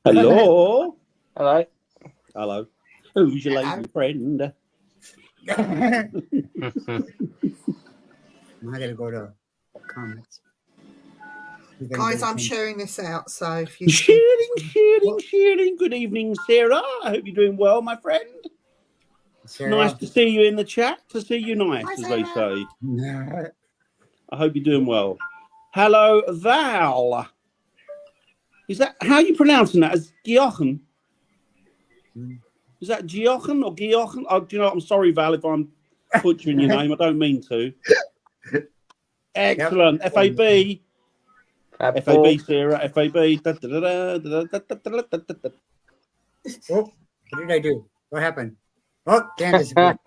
Hello. Hello. Hello. Who's your lady friend? I gotta go to comments. Guys, I'm sharing this out, so if you Sharing. Good evening, Sarah. I hope you're doing well, my friend. Sarah. Nice to see you in the chat. To see you nice, Hi, as they Sarah. say. I hope you're doing well. Hello, Val. Is that how are you pronouncing that? As Giochen? Is that Giochen or Giochen? Oh, do you know what? I'm sorry, Val, if I'm butchering your name. I don't mean to. Excellent. Yep. FAB. FAB. Sarah. FAB. Oh, what did I do? What happened? Oh, Dan disappeared.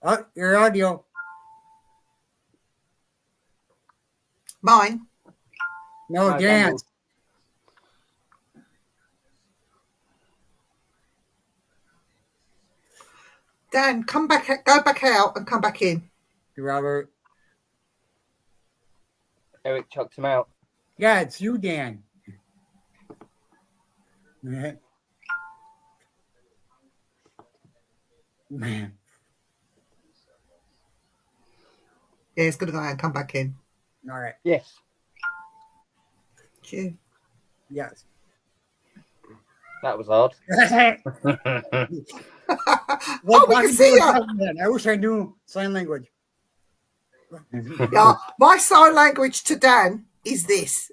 Oh, your audio. Mine. No, Dan's. Dan, come back, go back out and come back in. Robert. Eric chucked him out. Yeah, it's you, Dan. Man. Yeah, it's gonna go out and come back in. All right. Yes. Cheers. Yes. That was odd. Oh, we can see you. I wish I knew sign language. Yeah, my sign language to Dan is this.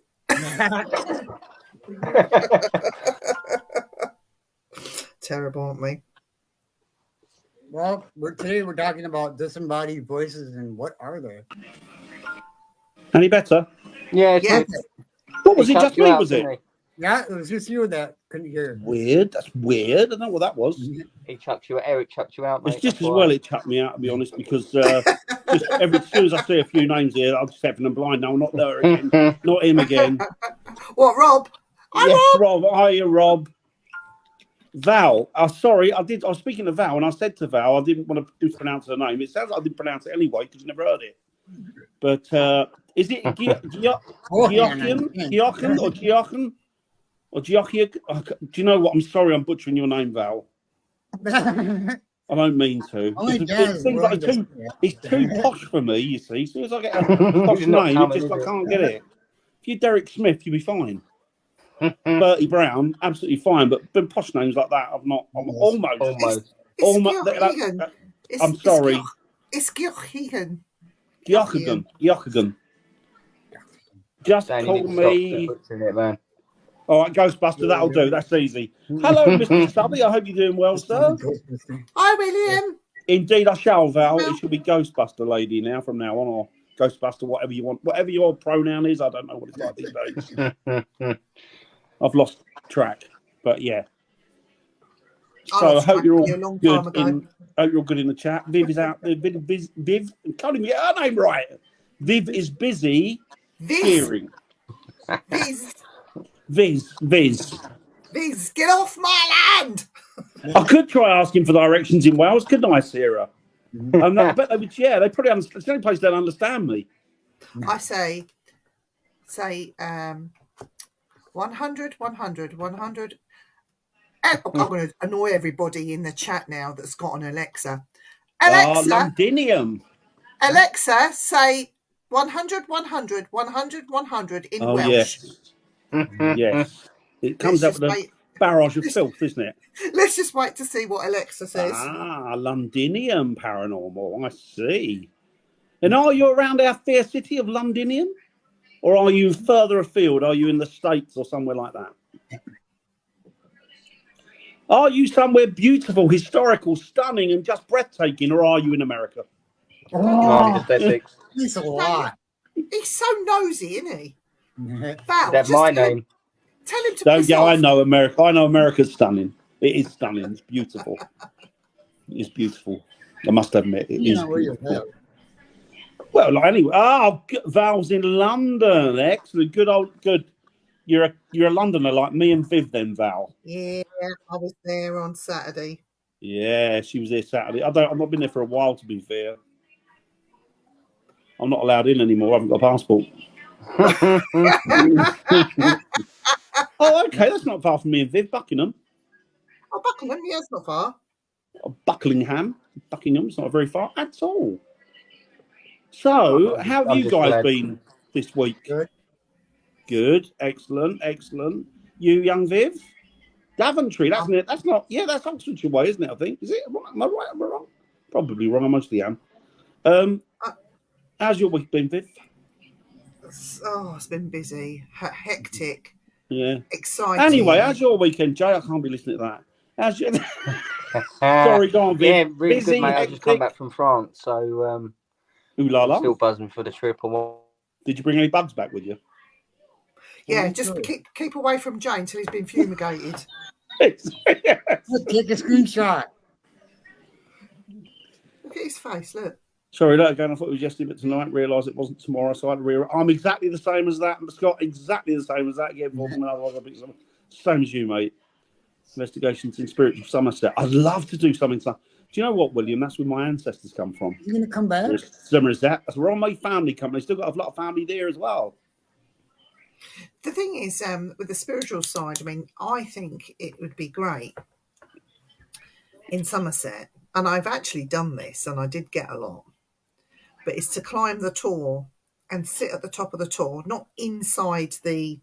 Terrible, aren't we? Well, today we're talking about disembodied voices and what are they? Any better? Yeah. Yeah. What was it? Just me, was it? Yeah, it was just you that couldn't hear. Weird. That's weird. I don't know what that was. Eric chucked you out, mate. It's just as well it chucked me out, to be honest, because just as soon as I see a few names here, I'm stepping them blind. No, not there again. Not him again. What, Rob? Yes, Rob. Hiya, Rob. Val. Sorry, I was speaking to Val, and I said to Val, I didn't want to pronounce her name. It sounds like I didn't pronounce it anyway because you never heard it. But is it Giochen or Giochen? Or Giochia? Do you know what? I'm sorry, I'm butchering your name, Val. I don't mean to. It's too posh for me, you see. As soon as I get a posh name, I can't get it. If you're Derek Smith, you'll be fine. Bertie Brown, absolutely fine. But posh names like that, I'm almost. I'm sorry. It's Giochigan. Giochigan. Just call me. All right, Ghostbuster, that'll do. That's easy. Hello, Mr. Stubby. I hope you're doing well, sir. Hi, William. Indeed, I shall, Val. It should be Ghostbuster Lady now from now on, or Ghostbuster, whatever you want. Whatever your pronoun is, I don't know what it's like these days. I've lost track, but yeah. So I hope you're all good. Hope you're all good in the chat. Viv is out there. Viv, can't even get her name right. Viv is busy hearing. Viz, get off my land! I could try asking for directions in Wales, couldn't I, Sarah? I bet they would. Yeah, they probably understand. It's the only place they'll understand me. I say 100. I'm going to annoy everybody in the chat now that's got an Alexa. Alexa, Londinium. Alexa, say 100 in Welsh. Yes. Yes. It comes up with a barrage of filth, isn't it? Let's just wait to see what Alexa says. Londinium paranormal. I see. And are you around our fair city of Londinium? Or are you further afield? Are you in the States or somewhere like that? Are you somewhere beautiful, historical, stunning, and just breathtaking, or are you in America? He's a lot. He's so nosy, isn't he? Val, that's my name. Tell him to piss off. I know America. I know America's stunning. It is stunning. It's beautiful. It's beautiful. I must admit, it is beautiful. Well, anyway, Val's in London. Excellent. Good. You're a Londoner like me and Viv then, Val. Yeah, I was there on Saturday. Yeah, she was there Saturday. I've not been there for a while, to be fair. I'm not allowed in anymore. I haven't got a passport. Oh, okay, that's not far from me and Viv. Buckingham. Oh, Buckingham, yeah, it's not far. Bucklingham. Buckingham's not very far at all. So, how have I'm you just guys glad. been this week? Good. Good. Excellent. Excellent. You, young Viv? Daventry, that's it. That's not. Yeah, that's Oxfordshire way, isn't it? I think. Is it? Am I right? Am I wrong? Probably wrong. I mostly am. How's your week been, Viv? Oh, it's been busy, hectic, Yeah. exciting. Anyway, how's your weekend, Jay? I can't be listening to that. How's your... Sorry, go on, Viv. Yeah, really Busy, good, mate. I just come hectic. back from France, so Ooh la la. still buzzing for the trip. Or Did you bring any bugs back with you? Yeah, just keep away from Jane till he's been fumigated. Take a screenshot. Look at his face, look. Sorry, that again. I thought it was yesterday, but tonight realised it wasn't tomorrow. So I had to I'm exactly the same as that. Scott, exactly the same as that. Yeah, same as you, mate. Investigations in Spiritual Somerset. I'd love to do something. Do you know what, William? That's where my ancestors come from. You're gonna come back? Somerset. That's where all my family come. They still got a lot of family there as well. The thing is, with the spiritual side, I mean, I think it would be great in Somerset, and I've actually done this, and I did get a lot, but it's to climb the Tor and sit at the top of the Tor, not inside the...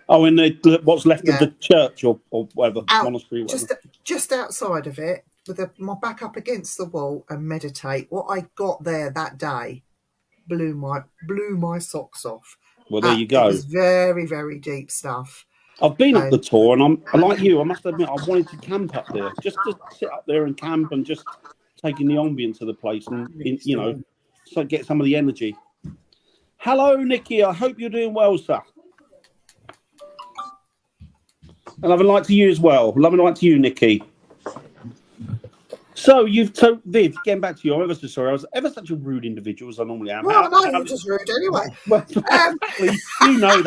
Oh, in the what's left of Yeah. the church or whatever, monastery, whatever. Just outside of it, with my back up against the wall and meditate. What I got there that day blew my socks off. Well, there you go. It was very, very deep stuff. I've been up the Tor, and I'm like you. I must admit, I wanted to camp up there, just to sit up there and camp and just taking the ambience of the place, and you know, so get some of the energy. Hello, Nikki. I hope you're doing well, sir. And love and light to you as well. Love and light to you, Nikki. So Viv, getting back to you, I'm ever so sorry. I was ever such a rude individual as I normally am. Well, no, you're just rude anyway. Well, you know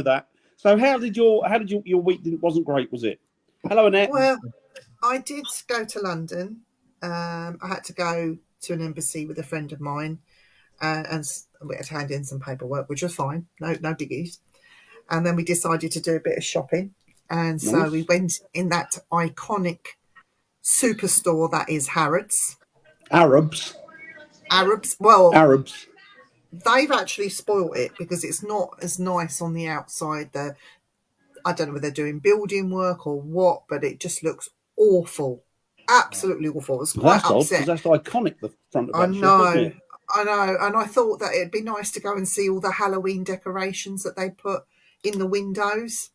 that. So how did your week wasn't great, was it? Hello, Annette. Well, I did go to London. I had to go to an embassy with a friend of mine, and we had to hand in some paperwork, which was fine. No biggies. And then we decided to do a bit of shopping, and so we went in that iconic superstore that is Harrods. Arabs. Well, Arabs. They've actually spoilt it because it's not as nice on the outside. I don't know whether they're doing building work or what, but it just looks awful. Absolutely awful. I was quite upset. That's iconic, the front of that. I know. And I thought that it'd be nice to go and see all the Halloween decorations that they put in the windows.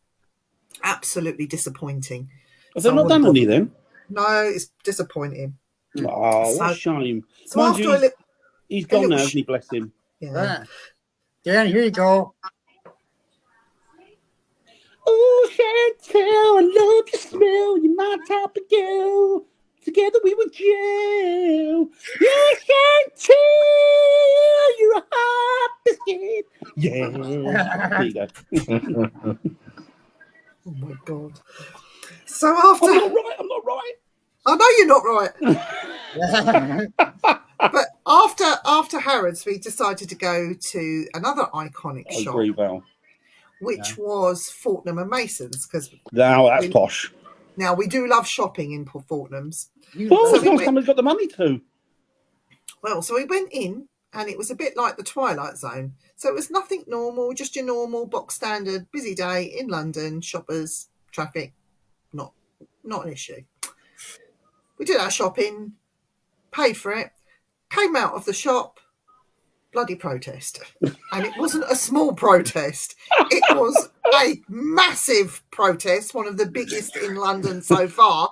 Absolutely disappointing. Have they not done any then? No, it's disappointing. Oh, what a shame. So after he's gone now, isn't he? Bless him. Yeah. Dan, here you go. Oh, Chantel, I love your smell. You're my type of girl. Together we were jail. Yeah, Chantel, you're a hot biscuit. Yeah. There you go. Oh my God. So after I'm not right. I know you're not right. But after Harrods, we decided to go to another iconic shop, agree, Val. which was Fortnum and Mason's, because now that's posh. Now we do love shopping in Fortnum's. Well, somebody's got the money to. Well, so we went in, and it was a bit like the Twilight Zone. So it was nothing normal, just your normal box standard busy day in London. Shoppers, traffic, not an issue. We did our shopping, paid for it, came out of the shop, bloody protest. And it wasn't a small protest. It was a massive protest, one of the biggest in London so far.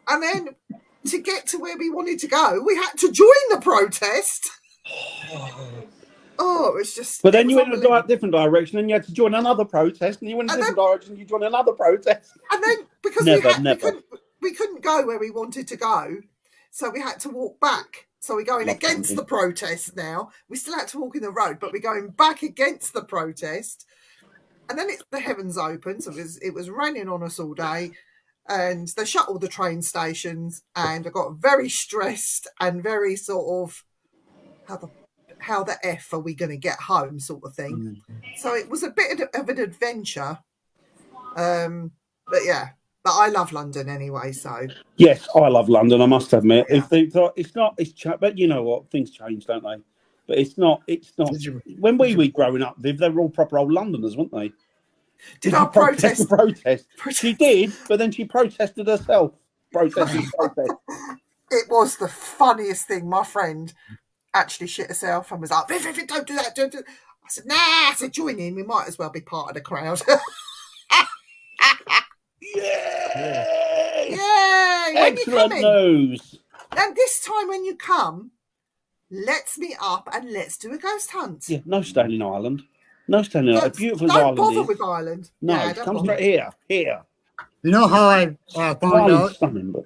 And then to get to where we wanted to go, we had to join the protest. Oh, it was just... But then you went in a different direction and you had to join another protest, and you went in a different direction and you joined another protest. And then, because we couldn't go where we wanted to go, so we had to walk back. So we're going against the protest now. We still had to walk in the road, but we're going back against the protest. And then the heavens opened, so it was raining on us all day, and they shut all the train stations, and I got very stressed and very sort of, how the F are we going to get home sort of thing. So it was a bit of an adventure. But yeah, but I love London anyway. So Yes, I love London. I must admit. Yeah. If they thought it's not, but you know what? Things change, don't they? But it's not. It's not. When we were growing up, they were all proper old Londoners, weren't they? did I protest? Protest. She did, but then she protested herself. Protest. It was the funniest thing. My friend actually shit herself and was like, "Viv, don't do that, don't do." I said, "Nah." I said, "Join in. We might as well be part of the crowd." Yeah. Yay! When you come Excellent in, news. and this time when you come, let's meet up and let's do a ghost hunt. Yeah, no staying in Ireland. No staying in Ireland. Beautiful as Don't Ireland bother is. with Ireland. No, Yeah, don't come bother. straight here. Here. You know how I found Ireland's out? stunning, but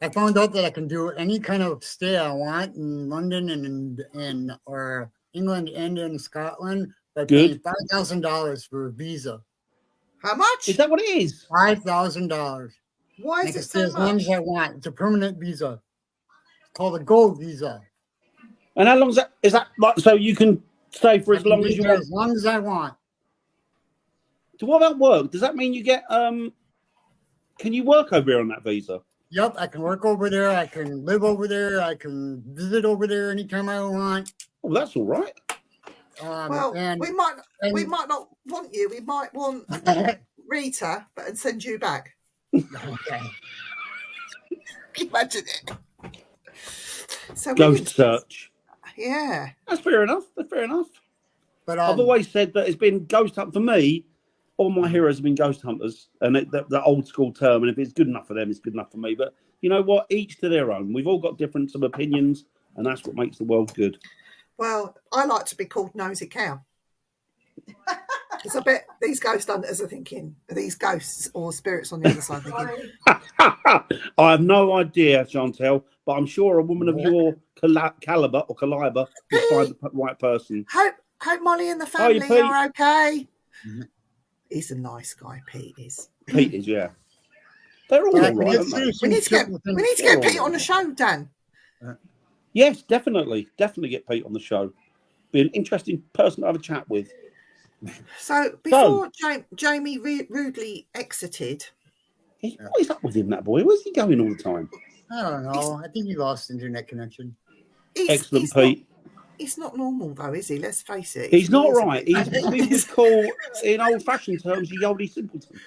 I found out that I can do any kind of stay I want in London and in or England and in Scotland by paying Good. $5,000 for a visa. How much? is that what it is? $5,000. Why I is can it stay so as long much? as I want. It's a permanent visa. It's called a gold visa. And how long is that? Is that like so you can stay for I as can long be as you there want? as long as I want. So what about work? Does that mean you get can you work over here on that visa? Yep, I can work over there. I can live over there. I can visit over there anytime I want. Oh, that's all right. Well, and we might not want you. We might want Rita, and send you back. okay. Imagine it. So Ghost search. Yeah. That's fair enough. That's fair enough. But I've always said that it's been ghost hunt for me. All my heroes have been ghost hunters, and the old school term. And if it's good enough for them, it's good enough for me. But you know what? Each to their own. We've all got different some opinions, and that's what makes the world good. Well, I like to be called Nosy Cow. Because I bet these ghost hunters are thinking, are these ghosts or spirits on the other side thinking, I have no idea, Chantel, but I'm sure a woman of your caliber will find the right person. hope Molly and the Hiya, family Pete. are okay. Mhm. He's a nice guy, Pete is. Pete is, yeah. They're all But I all can right, get aren't they? serious We need to get They're all Pete on right. the show, Dan. Yes, definitely get Pete on the show. Be an interesting person to have a chat with. So before Jamie rudely exited, What is up with him, that boy? Where's he going all the time? I don't know. I think he lost internet connection. Excellent, Pete. He's not normal though, is he? Let's face it. He's not He is a right. bit- He's what we would call, in old-fashioned terms, a Yodie simpleton.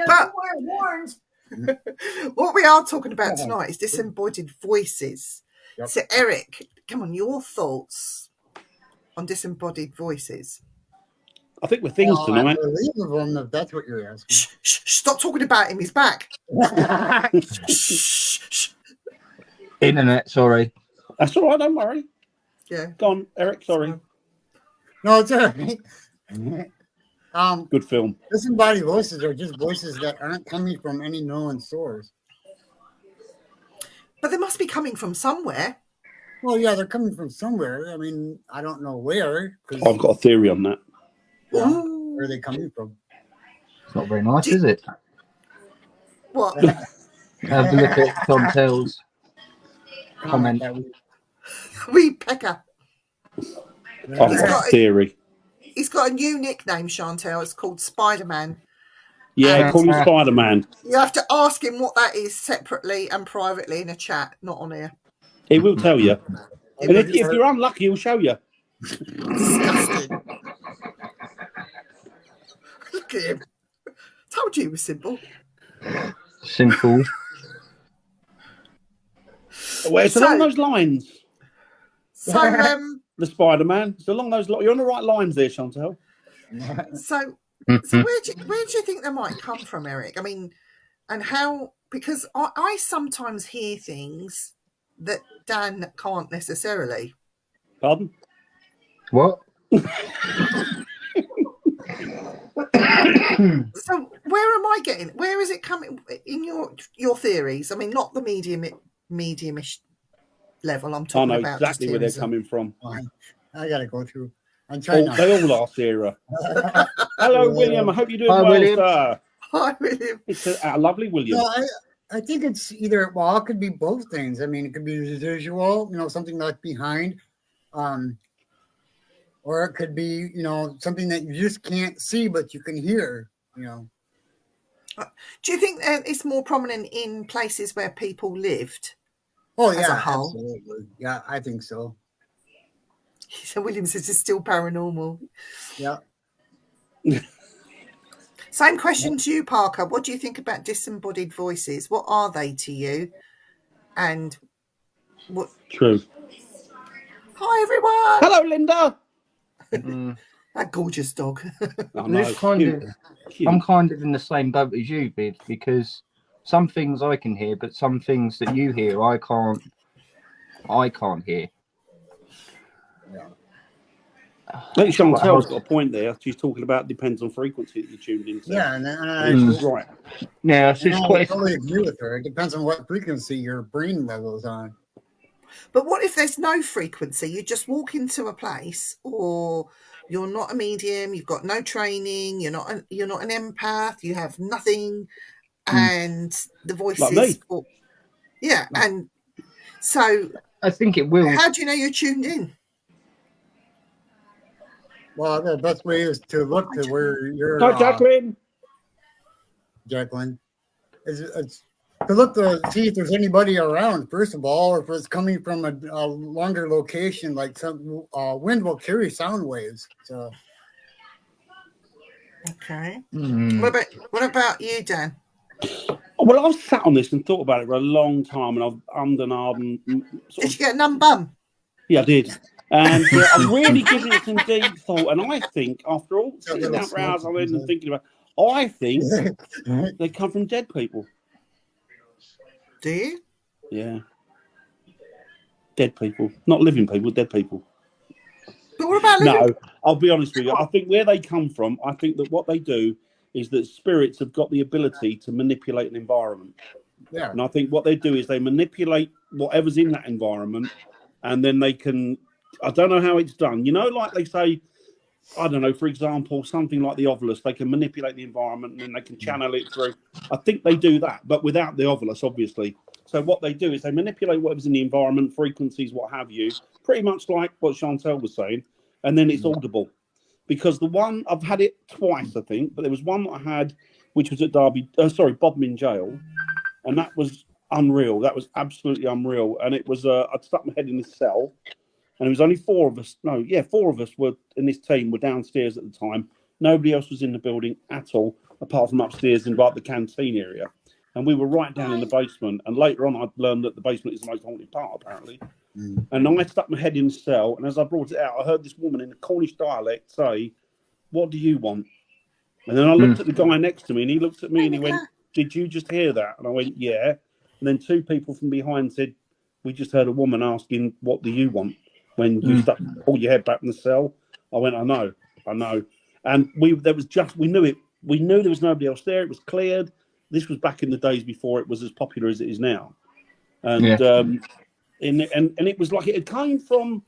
But what we are talking about tonight is disembodied voices. Yep. So, Eric, come on, your thoughts on disembodied voices? I think we're things I tonight. believe of him if that's what you're asking. Shh, stop talking about him. He's back. Shh. Internet, sorry. That's all right. Don't worry. Yeah. Go on, Eric. Sorry. No, it's all right. Good film. Disembodied voices are just voices that aren't coming from any known source. But they must be coming from somewhere. Well, yeah, they're coming from somewhere. I mean, I don't know where. 'Cause, I've got a theory on that. yeah, Ooh. where are they coming from? It's not very nice, is it? What? Have a look at Tom Tell's comment. Wee Pecker. I've got a theory. He's got a new nickname, Chantel. It's called Spider-Man. Yeah, call him Spider-Man. You have to ask him what that is separately and privately in a chat, not on here. He will tell you. And if you're unlucky, he'll show you. Disgusting. Look at him. Told you it was simple. Simple. Well, it's along those lines. So, The Spider-Man. It's along those lines. You're on the right lines there, Chantel. so where do you think they might come from, Eric? I mean, and how? Because I sometimes hear things that Dan can't necessarily. Pardon? What? So where am I getting? Where is it coming in your theories? I mean, not the mediumish level. I'm I talking know about exactly just where they're hearing coming from. I gotta go through. I'm trying not. They all are, Sarah. Hello, William. I hope you're doing Hi, well, William. sir. Hi, William. It's a lovely William. No, I think it's either, well, it could be both things. I mean, it could be visual, something like behind, or it could be, something that you just can't see, but you can hear, Do you think it's more prominent in places where people lived? Oh, As a yeah, whole? absolutely. Yeah, I think so. So William says it's still paranormal. Yeah. Same question to you, Parker. What do you think about disembodied voices? What are they to you? And what? True. Hi, everyone. Hello, Linda. That gorgeous dog. Oh, Well, it's kind cute, of, cute. I'm kind of in the same boat as you, Viv, because some things I can hear, but some things that you hear, I can't hear. I think Chantel's got a point there. She's talking about depends on frequency that you tuned into. Yeah, And she's right. Yeah, it's just I quite. totally agree with her. It depends on what frequency your brain level is on. But what if there's no frequency? You just walk into a place, or you're not a medium, you've got no training, you're not an empath, you have nothing, and the voices. Like me. Yeah, and so I think it will. how do you know you're tuned in? Well, the best way is to look to where you're, Hi, Jacqueline. Jacqueline, is to look to see if there's anybody around, first of all, or if it's coming from a longer location, like some wind will carry sound waves. So, Okay. Mm. What about you, Dan? Well, I've sat on this and thought about it for a long time, and I've ummed and ahed. Did you get a numb bum? Yeah, I did. And I'm really giving it some deep thought. And I think, after all sitting down for hours, I'm even thinking about. I think they come from dead people. Do you? Yeah. Dead people, not living people, dead people. But what about living? No, I'll be honest with you. I think where they come from, I think that what they do is that spirits have got the ability to manipulate an environment. yeah. And I think what they do is they manipulate whatever's in that environment, and then they can. I don't know how it's done. Like they say, I don't know, for example, something like the Ovilus, they can manipulate the environment and then they can channel it through. I think they do that, but without the Ovilus, obviously. So what they do is they manipulate whatever's in the environment, frequencies, what have you, pretty much like what Chantel was saying, and then it's audible. Because the one, I've had it twice, I think, but there was one that I had, which was at Bodmin Jail, and that was unreal. That was absolutely unreal. And it was, I'd stuck my head in this cell, and it was only four of us were in this team, were downstairs at the time. Nobody else was in the building at all, apart from upstairs in like the canteen area. And we were right down in the basement. And later on, I'd learned that the basement is the most haunted part, apparently. And I stuck my head in the cell, and as I brought it out, I heard this woman in the Cornish dialect say, "What do you want?" And then I looked at the guy next to me, and he looked at me and he went, "Did you just hear that?" And I went, "Yeah." And then two people from behind said, "We just heard a woman asking, 'What do you want?' when you pull your head back in the cell." I went, I know. And we knew it. We knew there was nobody else there. It was cleared. This was back in the days before it was as popular as it is now. And and it was like it had come from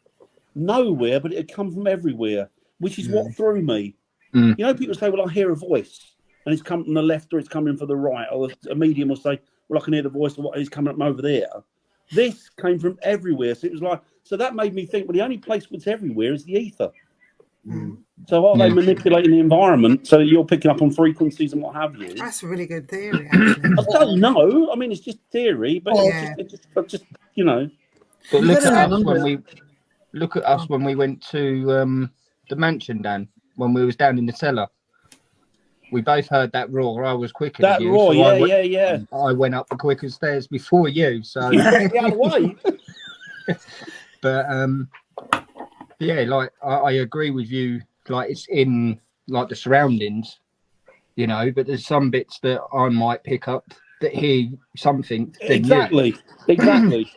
nowhere, but it had come from everywhere, which is what threw me. People say, "Well, I hear a voice, and it's come from the left or it's coming from the right," or a medium will say, "Well, I can hear the voice of what is coming from over there." This came from everywhere, so it was like. So that made me think, well, the only place that's everywhere is the ether. So are they manipulating the environment so that you're picking up on frequencies and what have you? That's a really good theory, actually. I don't know. I mean, it's just theory, but it's just. But look at us when we went to the mansion, Dan. When we was down in the cellar, we both heard that roar. I was quicker. That than you, roar, so yeah. I went up the quicker stairs before you. So the other way. But like I agree with you. Like it's in like the surroundings, But there's some bits that I might pick up that hear something. Exactly.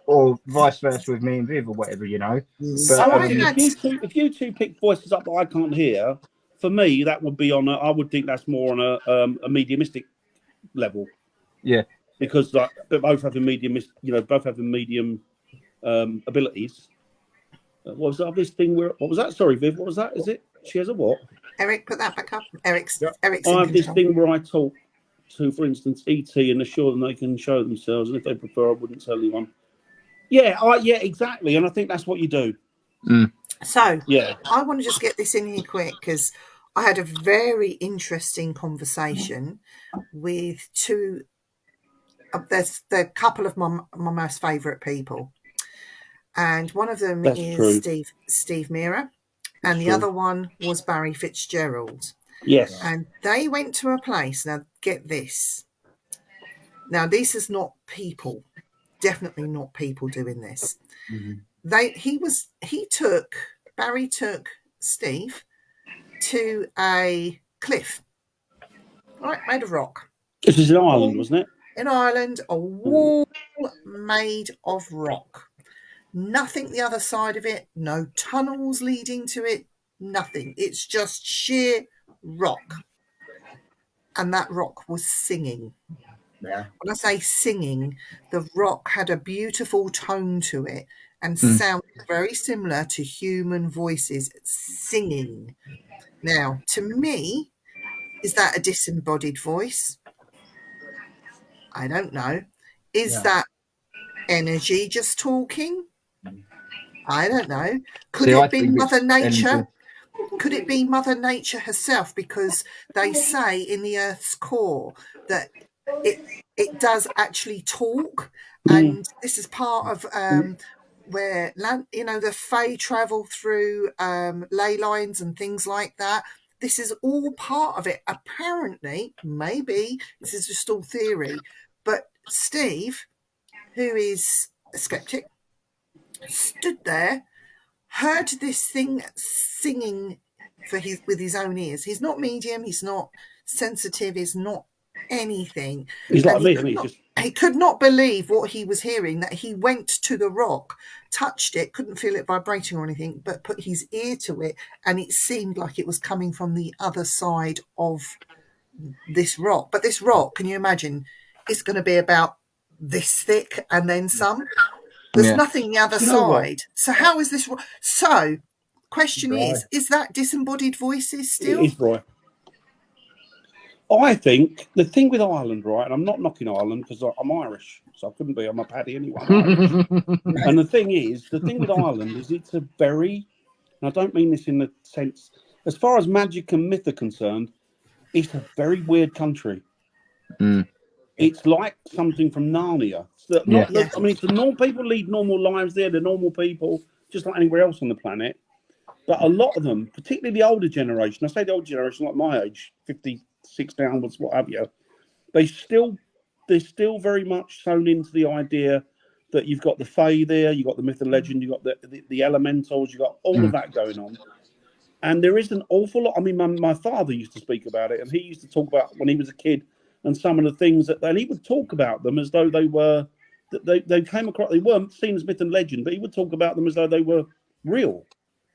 Or vice versa with me and Viv or whatever, But if you two pick voices up that I can't hear, for me that would be I would think that's more on a mediumistic level. Yeah. Because like both having medium, abilities. What was that? This thing where? What was that? Sorry, Viv. What was that? Is it? She has a what? Eric, put that back up. Eric's. I have this thing where I talk to, for instance, ET and assure them they can show themselves, and if they prefer, I wouldn't tell anyone. Yeah, exactly. And I think that's what you do. So Yeah. I want to just get this in here quick because I had a very interesting conversation with two. There's a couple of my most favourite people, and one of them That's is true. Steve Mira, That's and the true. other one was Barry Fitzgerald. Yes. And they went to a place. Now, get this. Now, this is not people. Definitely not people doing this. Barry took Steve to a cliff, right, made of rock. This is in Ireland, wasn't it? In Ireland, a wall made of rock. Nothing the other side of it, no tunnels leading to it, nothing. It's just sheer rock. And that rock was singing. Yeah. When I say singing, the rock had a beautiful tone to it and sounded very similar to human voices singing. Now, to me, is that a disembodied voice? I don't know. Is that energy just talking? I don't know. Could it be Mother Nature? Could it be Mother Nature herself? Because they say in the Earth's core that it does actually talk, and this is part of where the Fae travel through ley lines and things like that. This is all part of it. Apparently, maybe this is just all theory, but Steve, who is a skeptic, stood there, heard this thing singing with his own ears. He's not medium, he's not sensitive, he's not anything. He's like me, he could not believe what he was hearing, that he went to the rock, touched it, couldn't feel it vibrating or anything, but put his ear to it, and it seemed like it was coming from the other side of this rock. But this rock, can you imagine, it's going to be about this thick and then some. There's nothing the other side. So how is this? So, question is that disembodied voices still? It is, Roy. I think the thing with Ireland, right, and I'm not knocking Ireland because I'm Irish, so I couldn't be. I'm a Paddy anyway. And the thing with Ireland is it's a very, and I don't mean this in the sense, as far as magic and myth are concerned, it's a very weird country. It's like something from Narnia. I mean, it's the normal people lead normal lives there. They're normal people, just like anywhere else on the planet. But a lot of them, particularly the older generation, I say the older generation, like my age, 56 downwards, what have you, they're still very much sewn into the idea that you've got the Fae there, you've got the myth and legend, you've got the elementals, you've got all of that going on. And there is an awful lot. I mean, my father used to speak about it, and he used to talk about when he was a kid and some of the things and he would talk about them as though they were, they came across, they weren't seen as myth and legend, but he would talk about them as though they were real.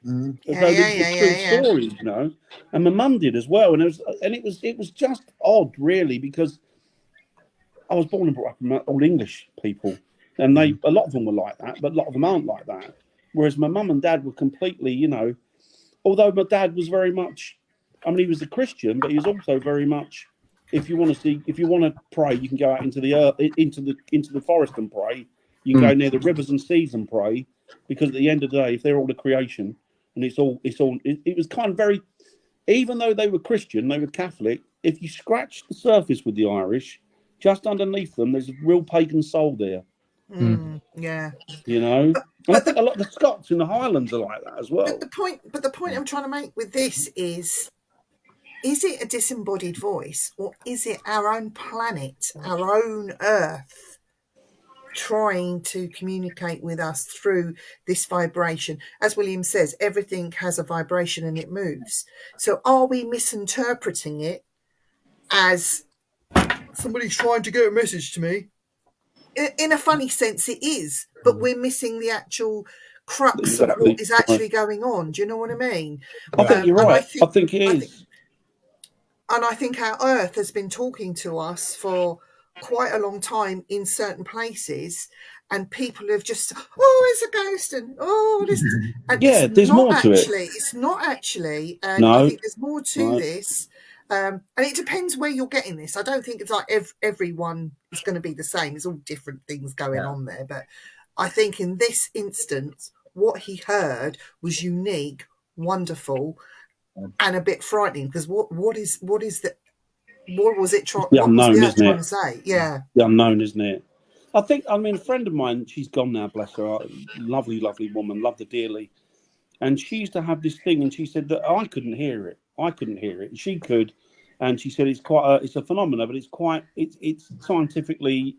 As though these were true stories, you know. And my mum did as well. And it was just odd, really, because I was born and brought up in all English people. And a lot of them were like that, but a lot of them aren't like that. Whereas my mum and dad were completely, you know, although my dad was very much, I mean, he was a Christian, but he was also very much, if you want to pray, you can go out into the forest and pray. You can go near the rivers and seas and pray, because at the end of the day, if they're all the creation, and it was kind of very, even though they were Christian, they were Catholic. If you scratch the surface with the Irish, just underneath them, there's a real pagan soul there. Yeah, you know. But I think a lot of the Scots in the Highlands are like that as well. But the point I'm trying to make with this is it a disembodied voice, or is it our own planet, our own Earth, trying to communicate with us through this vibration? As William says, everything has a vibration and it moves. So are we misinterpreting it as somebody's trying to get a message to me? In a funny sense, it is, but we're missing the actual crux of what is actually going on. Do you know what I mean? I think you're right. I think it is. And I think our Earth has been talking to us for quite a long time in certain places, and people have just, it's a ghost, and this. And yeah, there's more to it. It's not actually, and I think there's more to this. And it depends where you're getting this. I don't think it's like everyone is going to be the same. There's all different things going on there. But I think in this instance, what he heard was unique, wonderful, and a bit frightening. Because what was it The what unknown, was the isn't trying it? to say? Yeah. The unknown, isn't it? I mean, a friend of mine, she's gone now, bless her, lovely, lovely woman, loved her dearly. And she used to have this thing, and she said that I couldn't hear it. She could, and she said it's a phenomenon, but it's scientifically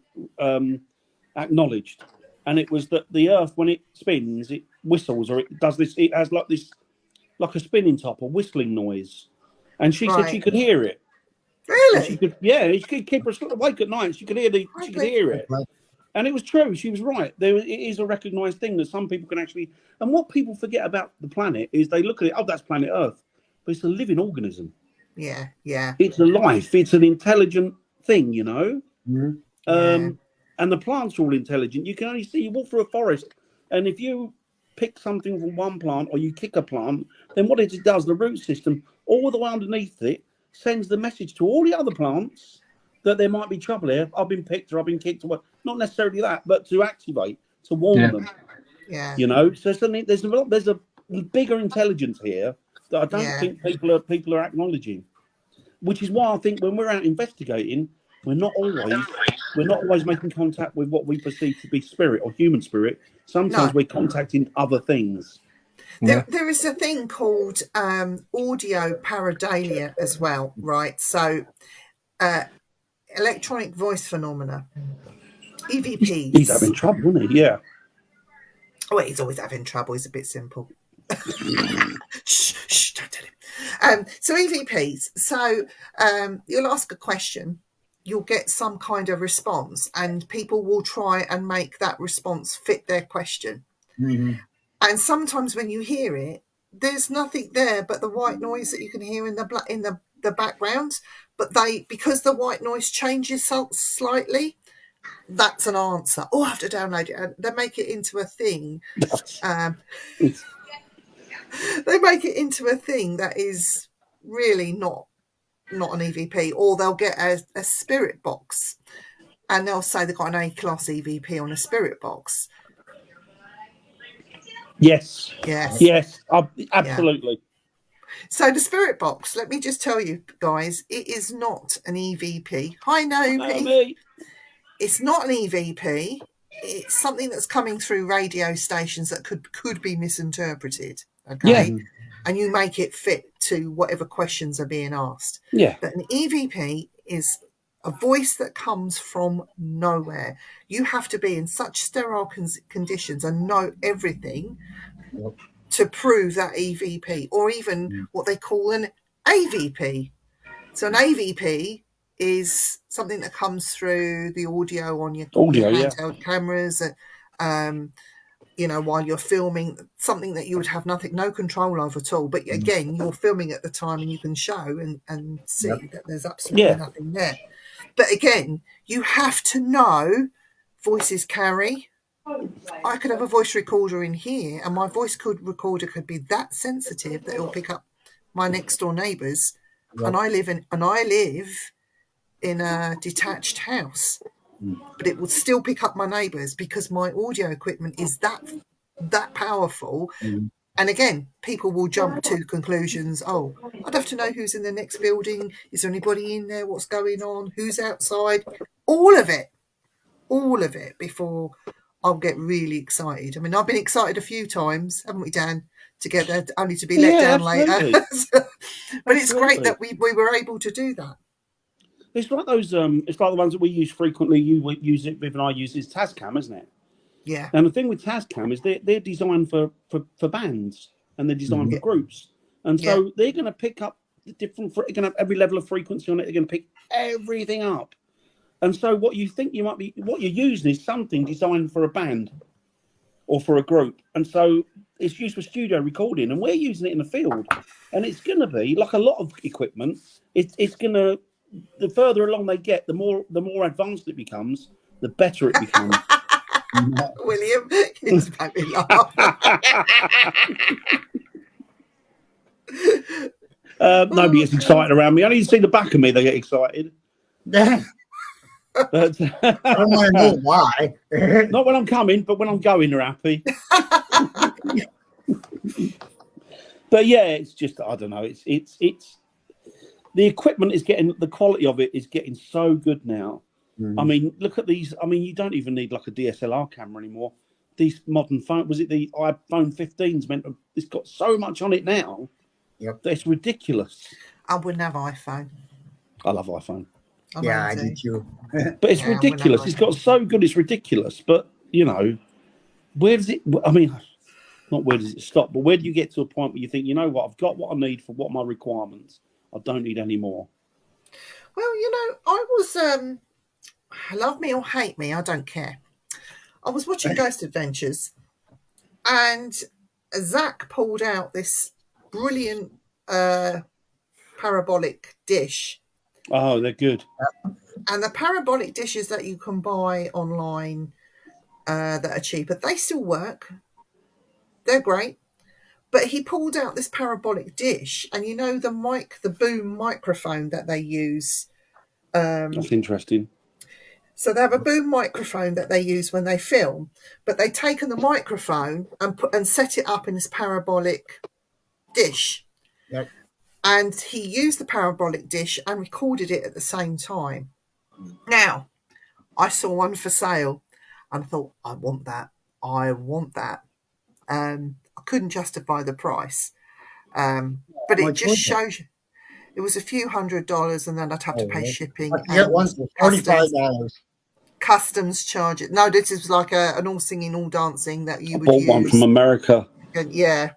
acknowledged. And it was that the Earth, when it spins, it whistles, or it does this. It has like a spinning top, a whistling noise. And she said she could hear it. And she Really? could keep her awake at night. She could hear it. And it was true. She was right. It is a recognised thing that some people can actually. And what people forget about the planet is they look at it. Oh, that's planet Earth, but it's a living organism. Yeah. Yeah. It's a life. It's an intelligent thing, you know. Yeah. And the plants are all intelligent. You can only see. You walk through a forest, and if you pick something from one plant or you kick a plant, then what it does, the root system, all the way underneath it, sends the message to all the other plants that there might be trouble here. I've been picked or I've been kicked or not necessarily that, but to activate, to warn them. Yeah. You know, so there's a bigger intelligence here that I don't think people are acknowledging. Which is why I think when we're out investigating, we're not always making contact with what we perceive to be spirit or human spirit. Sometimes we're contacting other things. There is a thing called audio pareidolia as well, right? So electronic voice phenomena, EVPs. He's having trouble, isn't he? Yeah. Oh, he's always having trouble. He's a bit simple. Shh, don't tell him. So EVPs. So you'll ask a question, you'll get some kind of response, and people will try and make that response fit their question. And sometimes when you hear it, there's nothing there but the white noise that you can hear in the background. But because the white noise changes slightly, that's an answer. Oh, I have to download it. And they make it into a thing. They make it into a thing that is really not an EVP. Or they'll get a spirit box, and they'll say they've got an A-class EVP on a spirit box. Yes. Absolutely. Yeah. So the spirit box, let me just tell you guys, it is not an EVP. Hi, Naomi. It's not an EVP. It's something that's coming through radio stations that could be misinterpreted. Okay. Yeah. And you make it fit to whatever questions are being asked. Yeah. But an EVP is a voice that comes from nowhere. You have to be in such sterile conditions and know everything to prove that EVP, or even what they call an AVP. So an AVP is something that comes through the audio on your handheld cameras, while you're filming, something that you would have no control of at all. But again, you're filming at the time and you can show and see that there's absolutely nothing there. But again, you have to know voices carry. I could have a voice recorder in here, and my voice recorder could be that sensitive that it will pick up my next door neighbours. And I live in a detached house, but it will still pick up my neighbours because my audio equipment is that powerful. And again, people will jump to conclusions. Oh, I'd have to know who's in the next building. Is there anybody in there? What's going on? Who's outside? All of it before I'll get really excited. I mean, I've been excited a few times, haven't we, Dan? Together, only to be let down later. But it's great that we were able to do that. It's like those. It's like the ones that we use frequently. You use it, Viv and I use is Tascam, isn't it? Yeah. And the thing with Tascam is they're designed for bands, and they're designed for groups, and so they're going to pick up the different. They're going to have every level of frequency on it. They're going to pick everything up, and so what you think what you're using is something designed for a band or for a group, and so it's used for studio recording, and we're using it in the field, and it's going to be like a lot of equipment. It's going to, the further along they get, the more advanced it becomes, the better it becomes. William, it's made me laugh. Nobody gets excited around me. Only you see the back of me, they get excited. Yeah. But I don't want to know why. Not when I'm coming, but when I'm going, they're happy. But yeah, it's just I don't know. It's the equipment is getting the quality of it is getting so good now. I mean, look at these. I mean, you don't even need like a DSLR camera anymore. These modern phone, was it the iPhone 15's meant to, it's got so much on it now. Yep. That it's ridiculous. I wouldn't have iPhone. I love iPhone, Yeah, I do. do too. but it's Yeah, I wouldn't ridiculous. have It's got so good, it's ridiculous. But you know, where does it? I mean, not where does it stop, but where do you get to a point where you think, you know what, I've got what I need for what my requirements. I don't need any more. Well, you know, I was love me or hate me, I don't care. I was watching Ghost Adventures, and Zach pulled out this brilliant parabolic dish. Oh, they're good. And the parabolic dishes that you can buy online that are cheaper, they still work. They're great. But he pulled out this parabolic dish, and you know the boom microphone that they use. That's interesting. So they have a boom microphone that they use when they film, but they've taken the microphone and set it up in this parabolic dish. Yep. And he used the parabolic dish and recorded it at the same time. Now, I saw one for sale and I thought, I want that. I want that. I couldn't justify the price. But it just shows you. It was a few $100s, and then I'd have to pay shipping. I get one for $45. Customs charges. No, this is like an all singing, all dancing that you would Bought use. one from America. Yeah.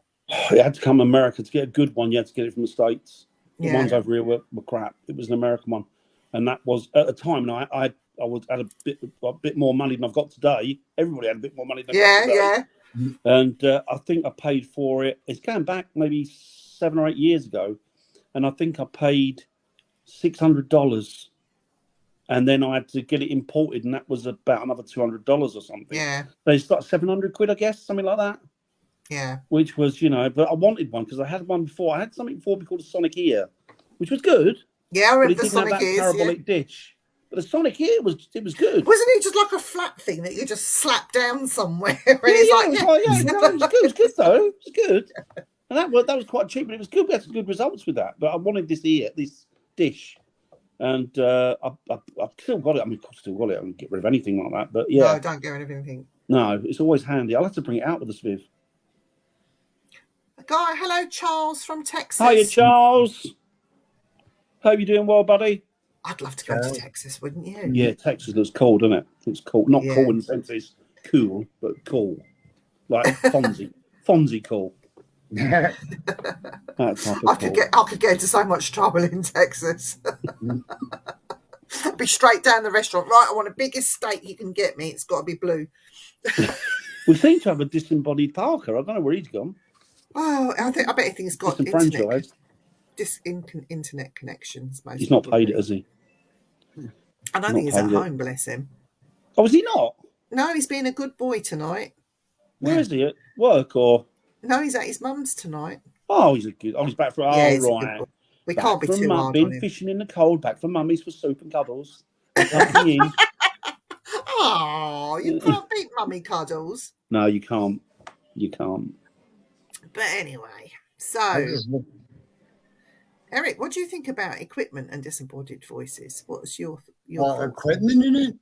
It had to come America to get a good one. You had to get it from the States. The Yeah. ones over here were crap. It was an American one, and that was at the time. And I had a bit more money than I've got today. Everybody had a bit more money than I've got today. Yeah. And I think I paid for it. It's going back maybe 7 or 8 years ago, and I think I paid $600, and then I had to get it imported, and that was about another $200 or something. Yeah. So it's like 700 quid, I guess, something like that. Yeah. Which was, you know, but I wanted one because I had one before. I had something before called a Sonic Ear, which was good. Yeah, I But remember it the didn't Sonic have that Ears. Yeah. parabolic dish. But the Sonic Ear was good. Wasn't it just like a flat thing that you just slap down somewhere? And Yeah, it's yeah, like, it was like, yeah, no, it was good. It was good though. It was good. And that was quite cheap, but it was good. We had some good results with that. But I wanted this dish, and I've still got it. I mean, I've still got it. I don't get rid of anything like that. But yeah, No, don't get rid of anything. no, it's always handy. I'll have to bring it out with us, Viv. Guy, hello, Charles from Texas. Hiya, Charles. Hope you're doing well, buddy. I'd love to go to Texas, wouldn't you? Yeah, Texas looks cool, doesn't it? It's cool. Not Yeah. cool in the sense it's cool, but cool. Like Fonzie cool. That type of I cool. could get into so much trouble in Texas. Be straight down the restaurant. Right, I want the biggest steak you can get me. It's got to be blue. We seem to have a disembodied Parker. I don't know where he's gone. Oh, I bet he thinks he's got Disenfranchised. internet connections. Most He's not probably. paid it, has he? I don't not think he's at paid it. home, bless him. Oh, is he not? No, he's being a good boy tonight. Where is he? At work or? No, he's at his mum's tonight. Oh, he's a good. Oh, he's back for. Yeah, Oh, he's a good right. boy. We Back can't be from too hard on been him. fishing in the cold. Back from mummies for soup and cuddles. Lucky him. Oh, you can't beat mummy cuddles. No, you can't. You can't. But anyway, so Eric, what do you think about equipment and disembodied voices? What's your thoughts? Equipment in it?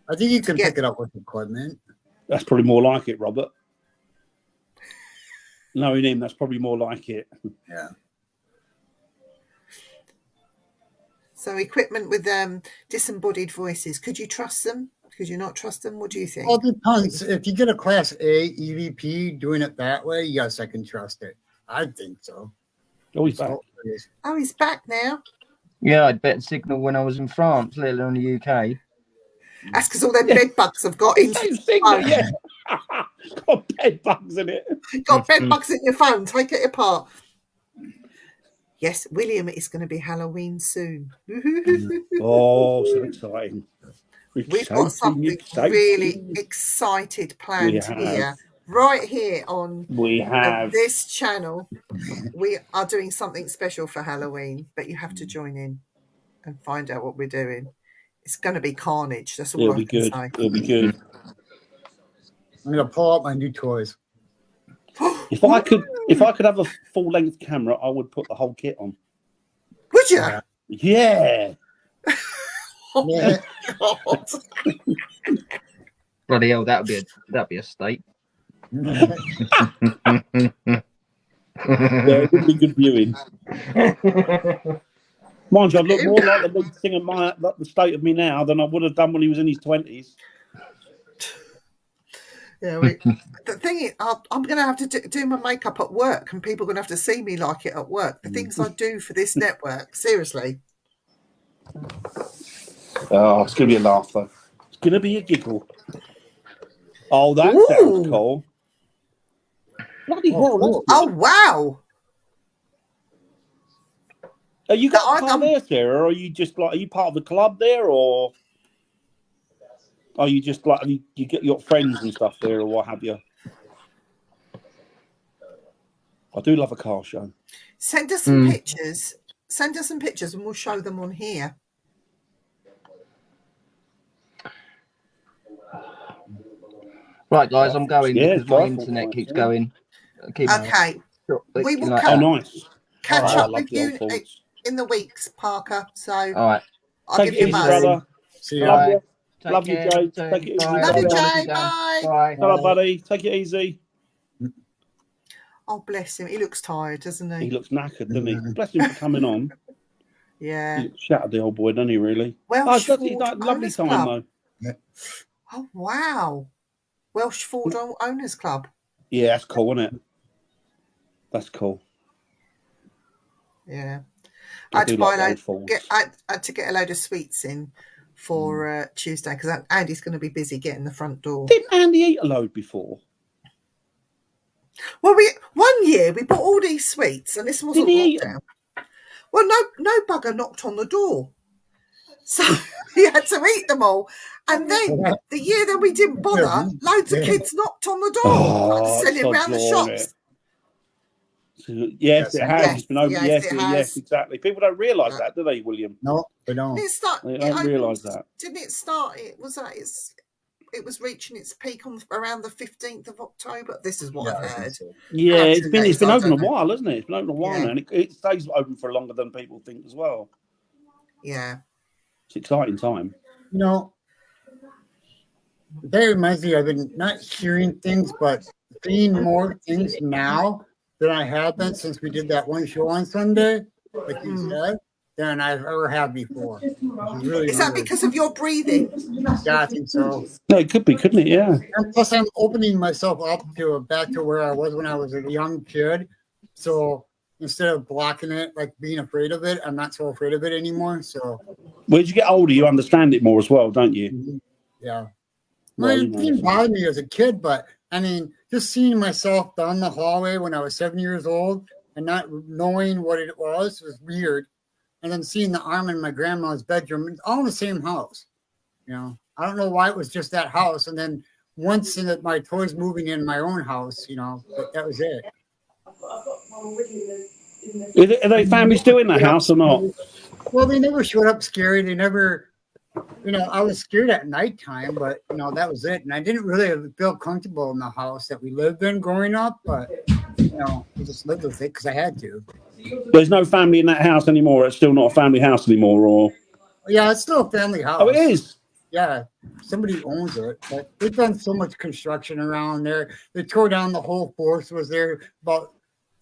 I think you can Yeah. pick it up with equipment. That's probably more like it, Robert. Knowing him, that's probably more like it. Yeah. So equipment with disembodied voices, could you trust them? Could you not trust them? What do you think? Well, it depends. If you get a Class A EVP doing it that way, yes, I can trust it. I think so. Oh, he's back. Oh, he's back now. Yeah, I had better signal when I was in France, let alone the UK. That's because all them bed bugs have got in. Same signal, yeah. Got bed bugs in it. Got bed bugs in your phone. Take it apart. Yes, William, it's going to be Halloween soon. Oh, so exciting. We've got something really excited planned here, right here on this channel. We are doing something special for Halloween, but you have to join in and find out what we're doing. It's going to be carnage. That's all It'll I be can good. say. It'll be good. I'm gonna pull out my new toys. If I could have a full length camera, I would put the whole kit on. Would you? Yeah. Yeah. Oh Yeah. my God. Bloody hell, that'd be a state. Yeah, it would be good viewing. Mind you, I look more like the lead singer, like the state of me now, than I would have done when he was in his 20s. Yeah, the thing is, I'm going to have to do my makeup at work, and people are going to have to see me like it at work. The things I do for this network, seriously. Oh, it's going to be a laugh, though. It's going to be a giggle. Oh, that Ooh. sounds cool. Bloody hell, that's cool. good. Oh, wow. Are you got a I'm- car there, Sarah, or are you just like, are you part of the club there, or are you just like, you get your friends and stuff there, or what have you? I do love a car show. Send us some pictures. Send us some pictures, and we'll show them on here. Right, guys, I'm going Yeah, because my joyful, internet keeps yeah. going. Okay. We will like, Oh, Catch nice. Catch Oh, I up love with the old you thoughts. in the weeks, Parker. So all right. I'll Take give it you a easy, buzz. brother. See Love ya. you. Take Love you, care. Jay. Take it easy. Bye. Love you, brother. Jay. Bye. Bye. Hello, buddy. Take it easy. Oh, bless him. He looks tired, doesn't He he? looks knackered, doesn't he? Bless him for coming on. Yeah. He looks shattered, the old boy, doesn't he, really? Welsh Oh, he's Ford like, lovely Owners time, Club. though. Oh, wow. Welsh Ford Owners Club. Yeah, that's cool, isn't it? That's cool. Yeah. I I had do to buy like a the load. old Fords. I had to get a load of sweets in for Tuesday because Andy's going to be busy getting the front door. Didn't Andy eat a load before? Well, one year we bought all these sweets, and this wasn't Did he eat lockdown. Well, no bugger knocked on the door, so he had to eat them all. And then the year that we didn't bother, loads of kids knocked on the door. I had to send it sod's around the law, innit? shops. So, yes, it has. Yes, It's been open. yes, Yes, it yes, has. exactly. People don't realise that, do they, William? No, they don't. Didn't it start? They it don't opened- realise that. Didn't it start? It was reaching its peak on around the 15th of October. This is what I've heard. Yeah, About it's 2 been days, open I a don't know. while, hasn't it? It's been open a while Yeah. now, and it stays open for longer than people think as well. Yeah. It's exciting time. You know, that reminds me, I've been not hearing things, but seeing more things now than I have been since we did that one show on Sunday, like you said, than I've ever had before. It's really Is that weird. because of your breathing? Yeah, I think so. No, it could be, couldn't it? Yeah. And plus, I'm opening myself up to back to where I was when I was a young kid. So instead of blocking it, like being afraid of it, I'm not so afraid of it anymore. So Well, as you get older, you understand it more as well, don't you? yeah. Well, Well, you it know, didn't bother me as a kid, but I mean, just seeing myself down the hallway when I was 7 years old and not knowing what it was weird. And then seeing the arm in my grandma's bedroom, it's all in the same house. You know, I don't know why it was just that house. And then once in my toys moving in my own house, you know, but that was it. Are they family still in the house or not? Well, they never showed up scary. They never, you know, I was scared at nighttime, but, you know, that was it. And I didn't really feel comfortable in the house that we lived in growing up, but, you know, we just lived with it because I had to. There's no family in that house anymore. It's still not a family house anymore, or Yeah, it's still a family house. oh, it is. Yeah, somebody owns it, but they've done so much construction around there. They tore down the whole forest. Was there about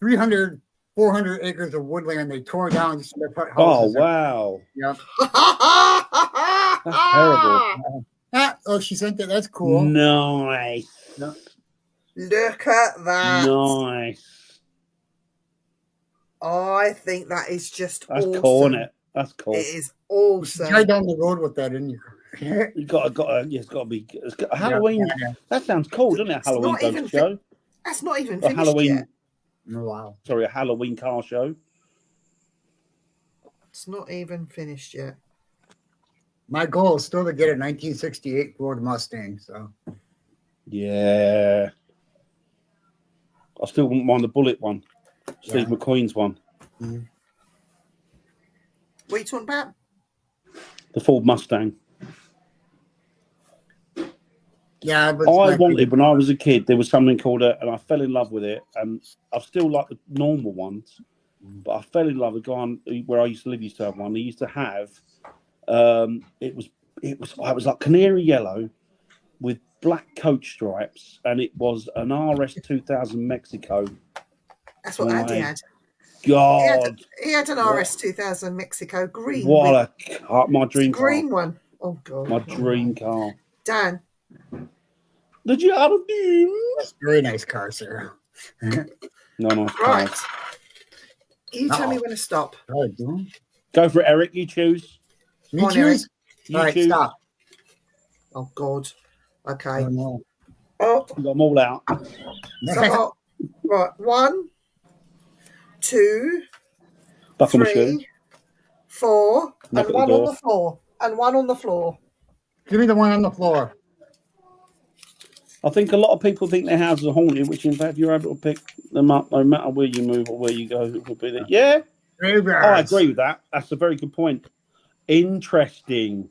300, 400 acres of woodland they tore down just to put Oh houses. wow, Yep. that's terrible. Oh, she sent that. That's cool. Nice, Look at that. nice. I think that is just That's awesome. cool, isn't it? That's cool. It is Drive awesome. down the road with that, didn't you? Yeah, it's got to be. It's got, Halloween. Yeah. That sounds cool, doesn't it? A It's Halloween not ghost even show. That's not even A finished Halloween. yet. Oh, wow. Sorry, a Halloween car show. It's not even finished yet. My goal is still to get a 1968 Ford Mustang. So Yeah. I still wouldn't mind the Bullet one. Steve Yeah. McQueen's one. What are you talking about? The Ford Mustang. Yeah, but I wanted, when I was a kid, there was something called and I fell in love with it, and I still like the normal ones, but I fell in love with a guy where I used to live. Used to have one. He used to have, it was like canary yellow with black coat stripes, and it was an RS 2000 Mexico. That's what Andy had. God, He had an RS 2000 Mexico green. what a car! My dream green car. one. Oh God, My dream car. Dan. Did you have a dream? That's a very nice car, Sarah. No, no. Right. You tell me when to stop. Right, do Go for it, Eric. You choose. Me Come on, Eric. choose? You All right, choose. stop. Oh God. Okay. Oh, no. Oh, Got them all out. so, right. 1, 2, Buckle my shoe. 3, 4, Knock and at the 1 on door. the floor. And 1 on the floor. Give me the one on the floor. I think a lot of people think their houses are haunted, which in fact, if you're able to pick them up, no matter where you move or where you go, it will be there. Yeah, Graveyards. I agree with that. That's a very good point. Interesting.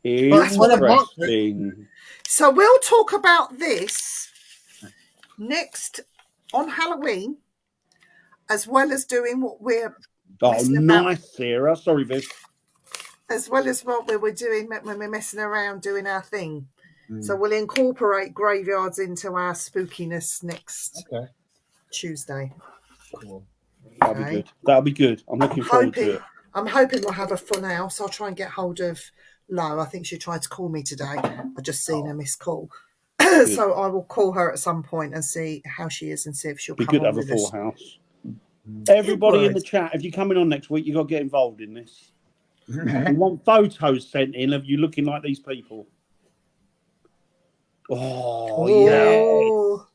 But what about- Interesting. So we'll talk about this next on Halloween, as well as doing what we're Oh, messing about. nice, Sarah. Sorry, Viv. as well as what we were doing when we're messing around doing our thing. Mm. So we'll incorporate graveyards into our spookiness next Okay. Tuesday. Cool. That'll be Okay. good. That'll be good. I'm looking forward to it. I'm hoping we'll have a full house. I'll try and get hold of Lo. I think she tried to call me today. I just seen her missed call. So I will call her at some point and see how she is and see if she'll Be come good to on have a with us. full house. Everybody in would. the chat, if you're coming on next week, you've got to get involved in this. We want photos sent in of you looking like these people. Oh, yeah. Oh,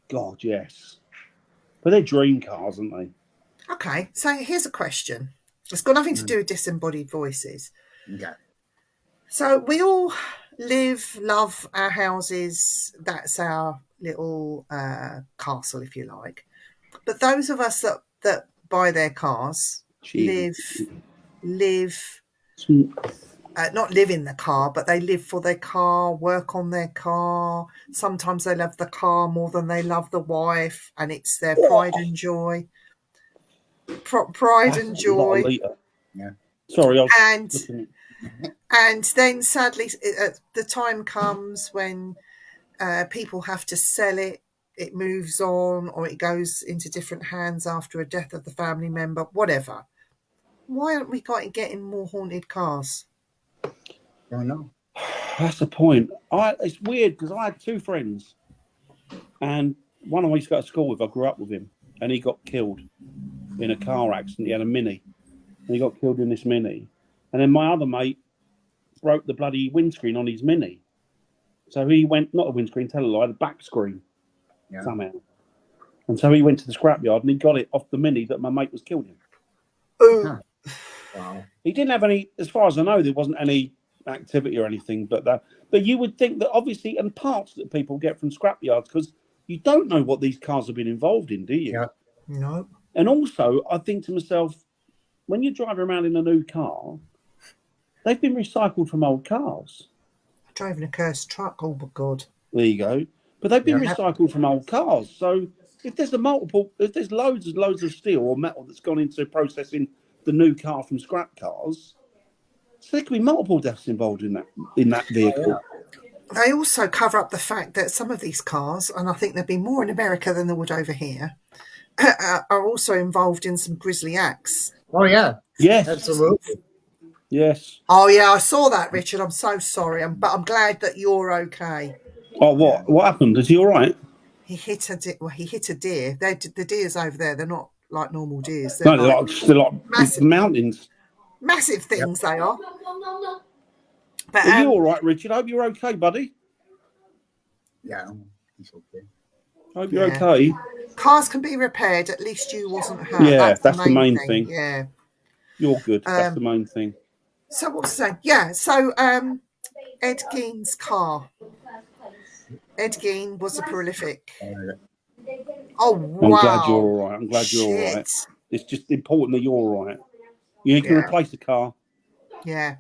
God, yes. But they're dream cars, aren't they? okay. So here's a question. It's got nothing to do with disembodied voices. Okay. So we all love our houses. That's our little castle, if you like. But those of us that buy their cars not live in the car, but they live for their car, work on their car. Sometimes they love the car more than they love the wife, and it's their pride and joy. Pride and joy. Yeah. Sorry, I was And looking and then sadly, the time comes when people have to sell it. It moves on, or it goes into different hands after a death of the family member, whatever. Why aren't we getting more haunted cars? Don't know. That's the point. It's weird because I had two friends, and one I used to go to school with. I grew up with him, and he got killed in a car accident. He had a Mini, and he got killed in this Mini. And then my other mate broke the bloody windscreen on his Mini, so he went, not the windscreen, tell a lie, the back screen somehow. And so he went to the scrapyard and he got it off the Mini that my mate was killed in. Ooh. Huh. Wow. He didn't have any, as far as I know, there wasn't any activity or anything, but you would think that obviously, and parts that people get from scrapyards, because you don't know what these cars have been involved in, do you? Yeah. No. And also, I think to myself, when you're driving around in a new car, they've been recycled from old cars. Driving a cursed truck. Oh my God. There you go. But they've been Yeah. recycled from old cars. So if there's if there's loads of steel or metal that's gone into processing the new car from scrap cars, so there could be multiple deaths involved in that vehicle. They also cover up the fact that some of these cars, and I think there'd be more in America than there would over here, are also involved in some grisly acts. Oh yeah. Yes. Absolutely. Yes. Oh yeah, I saw that, Richard. I'm so sorry, but I'm glad that you're okay. Oh, what happened? Is he all right? He hit a deer. The deers over there, they're not like normal deers. They're No, like they're like massive. mountains. massive things. They are. But Are you all right, Richard? I hope you're okay, buddy. Yeah. It's okay. I hope you're Yeah. okay. cars can be repaired. At least you wasn't hurt. Yeah, that's the main thing. Yeah. You're good. That's the main thing. So what was I saying? Yeah. So Ed Gein's car. Ed Gein was a prolific. Oh wow! I'm glad you're all right. I'm glad you're all right. Shit. It's just important that you're all right. You can Yeah. replace the car. Yeah.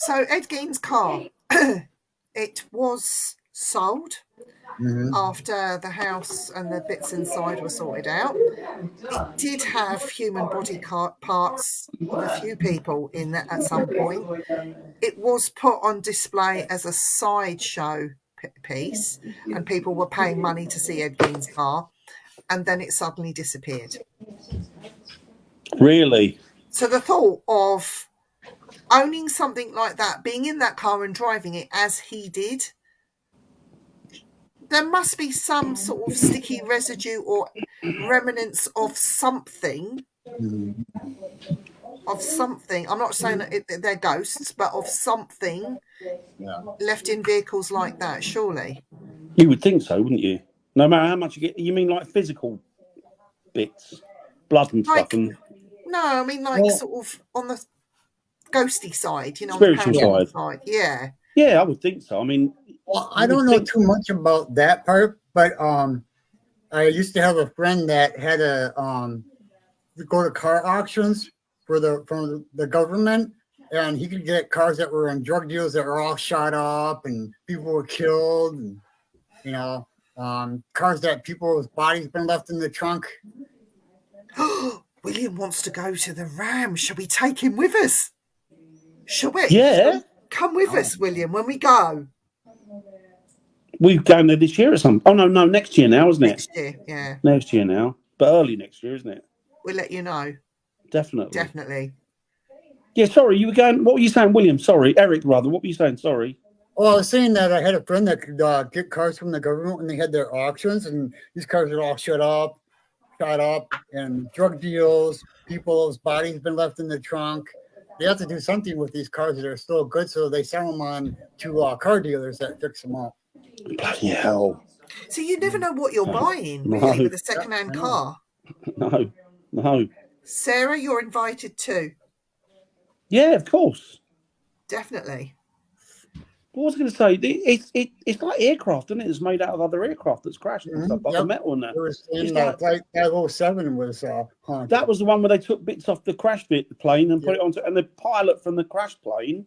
So Ed Gein's car, it was sold after the house and the bits inside were sorted out. It did have human body parts of a few people in it at some point. It was put on display as a sideshow piece, and people were paying money to see Ed Gein's car, and then it suddenly disappeared. Really? So the thought of owning something like that, being in that car and driving it as he did, there must be some sort of sticky residue or remnants of something. Of something. I'm not saying that they're ghosts, but of something left in vehicles like that, surely. You would think so, wouldn't you? No matter how much you get. You mean like physical bits, blood and Like, stuff, and no, I mean like sort of on the ghosty side, you know, spiritual on the side. side. Yeah. Yeah, I would think so. I mean, well, I don't know too much about that part, but I used to have a friend that had to go to car auctions from the government, and he could get cars that were in drug deals that were all shot up and people were killed, and you know, cars that people's bodies been left in the trunk. William wants to go to the Ram. Shall we take him with us? Shall we? yeah, Come with us, William, when we go. we're going there this year or something. Oh no, next year now, isn't it? Next year, yeah. Next year now, but early next year, isn't it? We'll let you know. Definitely. Yeah, sorry, you were going. What were you saying, William? Sorry, Eric, rather. What were you saying? Sorry. Well, I was saying that I had a friend that could get cars from the government when they had their auctions, and these cars are all shot up, and drug deals. People's bodies been left in the trunk. They have to do something with these cars that are still good, so they sell them on to car dealers that fix them up. Bloody hell! So you never know what you're buying, No. really, with a second-hand car. No. Sarah, you're invited too. Yeah, of course. Definitely. What was I going to say? It's like aircraft, isn't it? It's made out of other aircraft that's crashed and stuff, like the metal and that. They were saying It's that Flight 507 was haunted. That was the one where they took bits off the crash bit, the plane, and put it onto. And the pilot from the crash plane,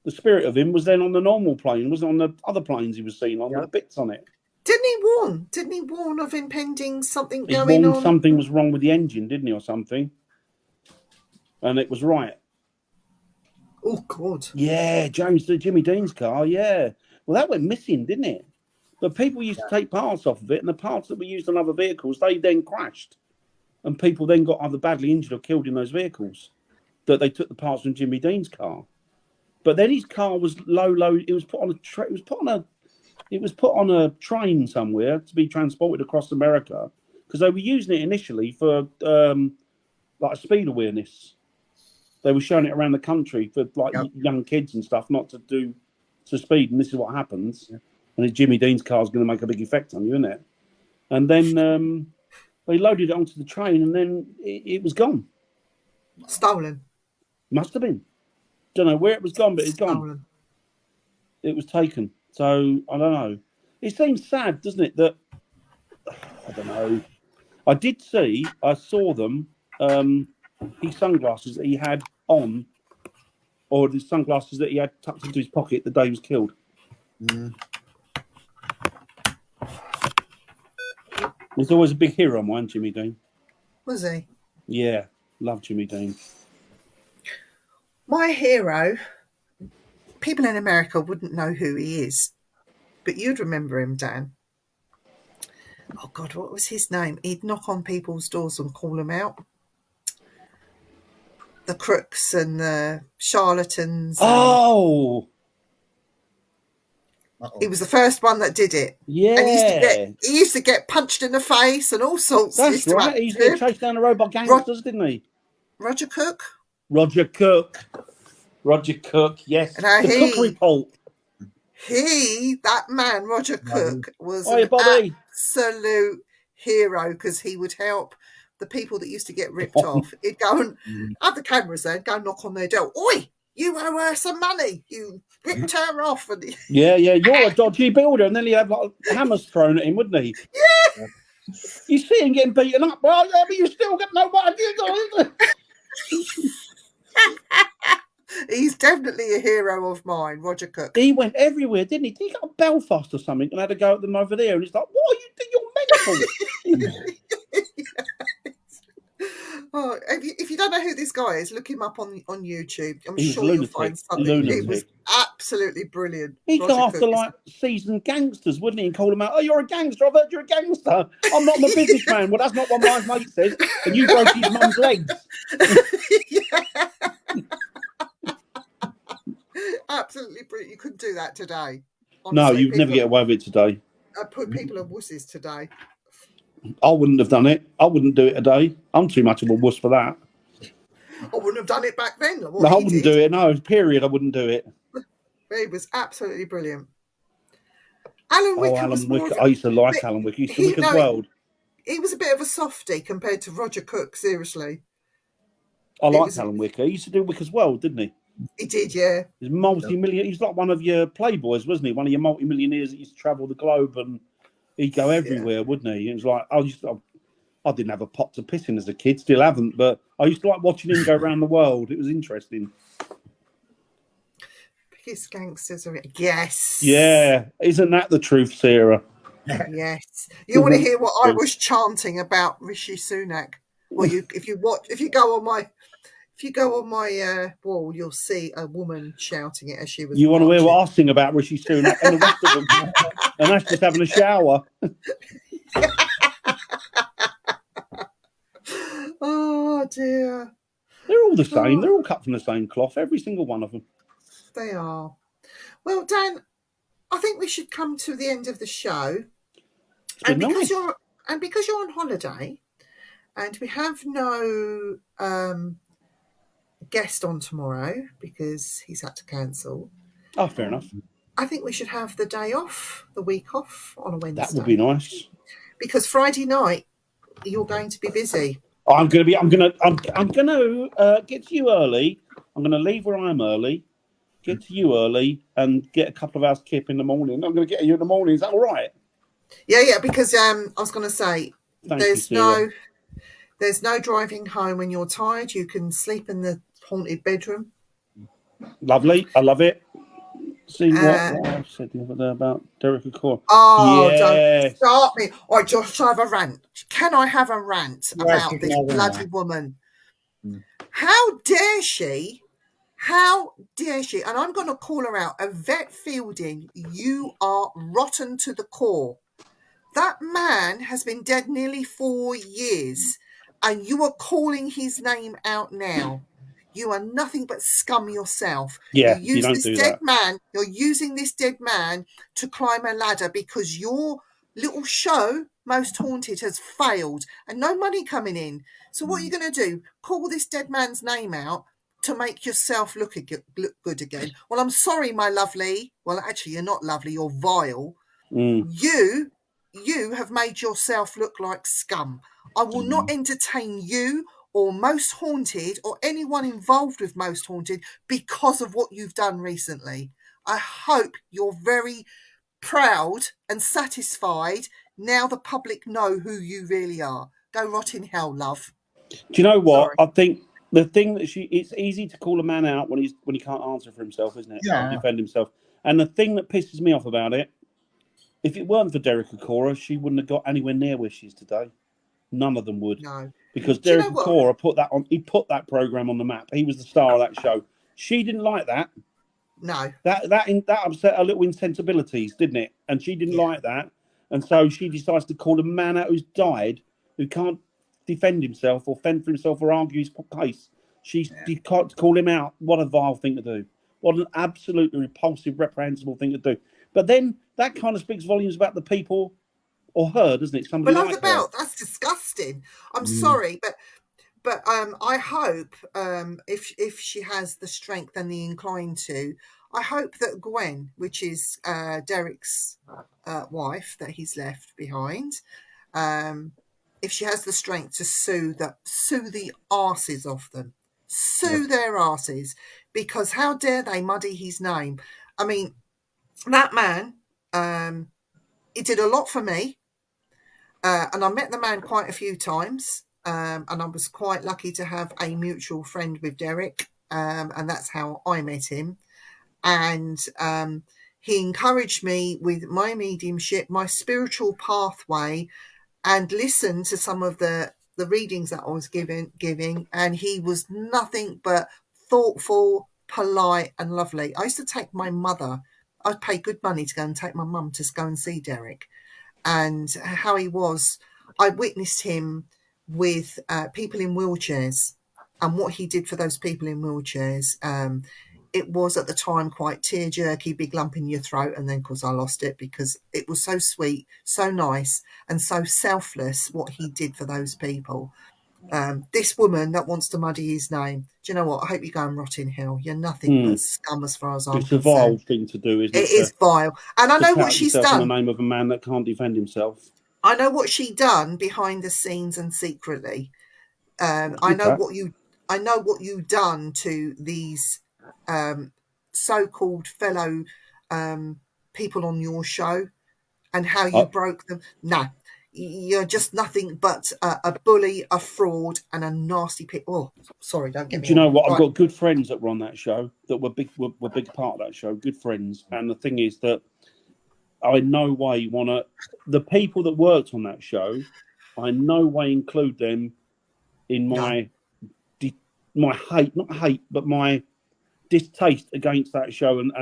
the spirit of him was then on the normal plane, wasn't on the other planes he was seen on with the bits on it. Didn't he warn? Didn't he warn of impending something He going warned on? something was wrong with the engine, didn't he, or something? And it was right. Oh God! Yeah, Jimmy Dean's car. Yeah. Well, that went missing, didn't it? But people used to take parts off of it, and the parts that were used on other vehicles, they then crashed, and people then got either badly injured or killed in those vehicles. That they took the parts from Jimmy Dean's car, but then his car was low. It was put on a train somewhere to be transported across America because they were using it initially for like a speed awareness. They were showing it around the country for like young kids and stuff, not to do to speed. And this is what happens. Yeah. And Jimmy Dean's car is going to make a big effect on you, isn't it? And then they loaded it onto the train, and then it was gone. Stolen. Must have been. Don't know where it was gone, but it's gone. Stolen. It was taken. So I don't know. It seems sad, doesn't it? That I don't know. I saw them. His sunglasses that he had on, or the sunglasses that he had tucked into his pocket the day he was killed. He's always a big hero of mine, Jimmy Dean. Was he? Yeah, love Jimmy Dean. My hero. People in America wouldn't know who he is, but you'd remember him, Dan. Oh God, what was his name? He'd knock on people's doors and call them out. The crooks and the charlatans. Oh! He was the first one that did it. Yeah. And he used to get punched in the face and all sorts. That's right. He used to get chased down the road by gangsters, didn't he? Roger Cook? Roger Cook, yes. And the Cook Report. That man, Roger Cook, was an absolute hero because he would help the people that used to get ripped off. He'd go and have the cameras there, go knock on their door. Oi, you owe her some money. You ripped her off. And Yeah, you're a dodgy builder. And then he'd have like hammers thrown at him, wouldn't he? Yeah. You see him getting beaten up. Well, yeah, but you still get no money. He's definitely a hero of mine, Roger Cook. He went everywhere, didn't he? Did he go to Belfast or something and had to go at them over there? And it's like, what are you doing? You're mental. Oh, if you don't know who this guy is, look him up on YouTube. I'm He was sure you'll lunatic, find something. lunatic. It was absolutely brilliant. He'd Roger go after Cook is- like seasoned gangsters, wouldn't he? And call them out. Oh, you're a gangster. I've heard you're a gangster. I'm not a businessman. Well, that's not what my mate says. And you broke his mum's legs. Yeah. Absolutely brilliant. You couldn't do that today. No, Honestly, you'd never people- get away with it today. I put people are wusses today. I wouldn't have done it. I wouldn't do it today. I'm too much of a wuss for that. I wouldn't have done it back then. What No, I he wouldn't did. do it. No, period. I wouldn't do it. It was absolutely brilliant. Alan Wickham Alan was more Wick. of a- I used to like but Alan Wick. He used to he- Wick as no, well. he was a bit of a softie compared to Roger Cook, seriously. I it liked was- Alan Wick. He used to do Wick as well, didn't he? He did, yeah. He's multi-million. He's like one of your playboys, wasn't he? One of your multi-millionaires that used to travel the globe and he'd go everywhere, wouldn't he? It was like I didn't have a pot to piss in as a kid, still haven't, but I used to like watching him go around the world. It was interesting. Biggest gangsters are yes. Yeah, isn't that the truth, Sarah? Yes. You want to hear what I was chanting about Rishi Sunak? Well, if you go on my wall, you'll see a woman shouting it as she was. You want to hear marching. what I sing about Rishi Sunak and the rest of them? And that's just having a shower. Oh dear, They're all the same. They're all cut from the same cloth, every single one of them. they are. Well, Dan, I think we should come to the end of the show. It's been nice. Because you're on holiday, and we have no guest on tomorrow because he's had to cancel. Oh, fair enough. I think we should have the day off, the week off on a Wednesday. That would be nice. Because Friday night you're going to be busy. I'm gonna get to you early. I'm gonna leave where I am early, get to you early, and get a couple of hours kip in the morning. I'm gonna get you in the morning. Is that all right? Yeah. Because I was going to say Thank you, there's Sarah. no driving home when you're tired. You can sleep in the haunted bedroom. Lovely. I love it. See what Uh, I said the other day about Derek Acor. Oh, Yes. don't start me. Or just have a rant. Can I have a rant Yes, about you can this have a bloody rant. woman? Mm. How dare she? How dare she? And I'm going to call her out. Yvette Fielding, you are rotten to the core. That man has been dead nearly 4 years, and you are calling his name out now. You are nothing but scum yourself. Yeah, you you don't this do dead that. man. You're using this dead man to climb a ladder because your little show, Most Haunted, has failed and no money coming in. So what are you going to do? Call this dead man's name out to make yourself look good again? Well, I'm sorry, my lovely. Well, actually, you're not lovely. You're vile. Mm. You have made yourself look like scum. I will not entertain you or Most Haunted or anyone involved with Most Haunted because of what you've done recently. I hope you're very proud and satisfied now the public know who you really are. Go rot in hell, love. Do you know what? Sorry. I think the thing that it's easy to call a man out when he can't answer for himself, isn't it? Yeah. Defend himself. And the thing that pisses me off about it, if it weren't for Derek Acora, she wouldn't have got anywhere near where she is today. None of them would. No. Because Do you Derek know what? Acora put that program on the map. He was the star of that show. She didn't like that. No. That upset her little insensibilities, didn't it? And she didn't like that. And so she decides to call a man out who's died, who can't defend himself or fend for himself or argue his case. She can't call him out. What a vile thing to do. What an absolutely repulsive, reprehensible thing to do. But then that kind of speaks volumes about the people or her, doesn't it? Somebody Below like the her. belt. That's disgusting. I'm sorry, but I hope if she has the strength and the incline to, I hope that Gwen, which is Derek's wife that he's left behind, if she has the strength to sue the arses off them, their arses, because how dare they muddy his name? I mean, that man, he did a lot for me. And I met the man quite a few times, and I was quite lucky to have a mutual friend with Derek. and that's how I met him. And he encouraged me with my mediumship, my spiritual pathway, and listened to some of the readings that I was giving, and he was nothing but thoughtful, polite, and lovely. I used to take my mother. I'd pay good money to go and take my mum to go and see Derek, and how he was. I witnessed him with people in wheelchairs, and what he did for those people in wheelchairs. It was at the time quite tear-jerky, big lump in your throat, and then of course I lost it because it was so sweet, so nice, and so selfless what he did for those people. This woman that wants to muddy his name, do you know what? I hope you go and rot in hell. You're nothing but scum as far as I'm It's a vile concerned. thing to do, isn't it? It is vile. And I know what she's In done. the name of a man that can't defend himself. I know what she done behind the scenes and secretly. I know what you done to these so-called fellow people on your show, and how you broke them. Nah, you're just nothing but a bully, a fraud, and a nasty pit. Oh, sorry, don't get me. Do you know what? Right. I've got good friends that were on that show that were big part of that show. Good friends, and the thing is that I in no way want to. The people that worked on that show, I in no way include them in my my distaste against that show and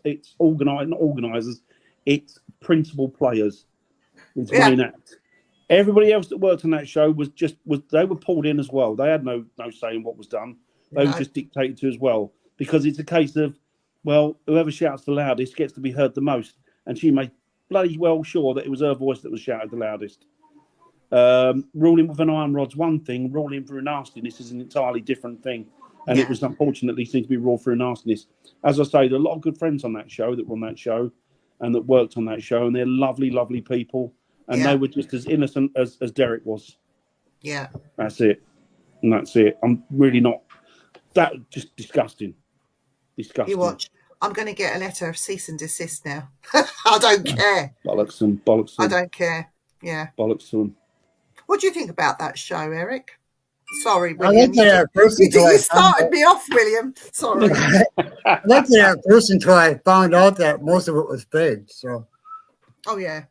it's organisers, it's principal players, it's main act. Everybody else that worked on that show was they were pulled in as well. They had no say in what was done. They were just dictated to as well, because it's a case of, well, whoever shouts the loudest gets to be heard the most, and she made bloody well sure that it was her voice that was shouted the loudest. Ruling with an iron rod's one thing, ruling through nastiness is an entirely different thing. And it was unfortunately seemed to be ruled through nastiness. As I say, there are a lot of good friends on that show that were on that show and that worked on that show, and they're lovely, lovely people. And they were just as innocent as Derek was. Yeah. That's it. And that's it. I'm really not. That just disgusting. Disgusting. You watch. I'm going to get a letter of cease and desist now. I don't care. Bollocks and bollocks. I don't care. Yeah. Bollocks to them. What do you think about that show, Eric? Sorry, William. You started me off, William. Sorry. I liked it at first until I found out that most of it was fake. So. Oh yeah.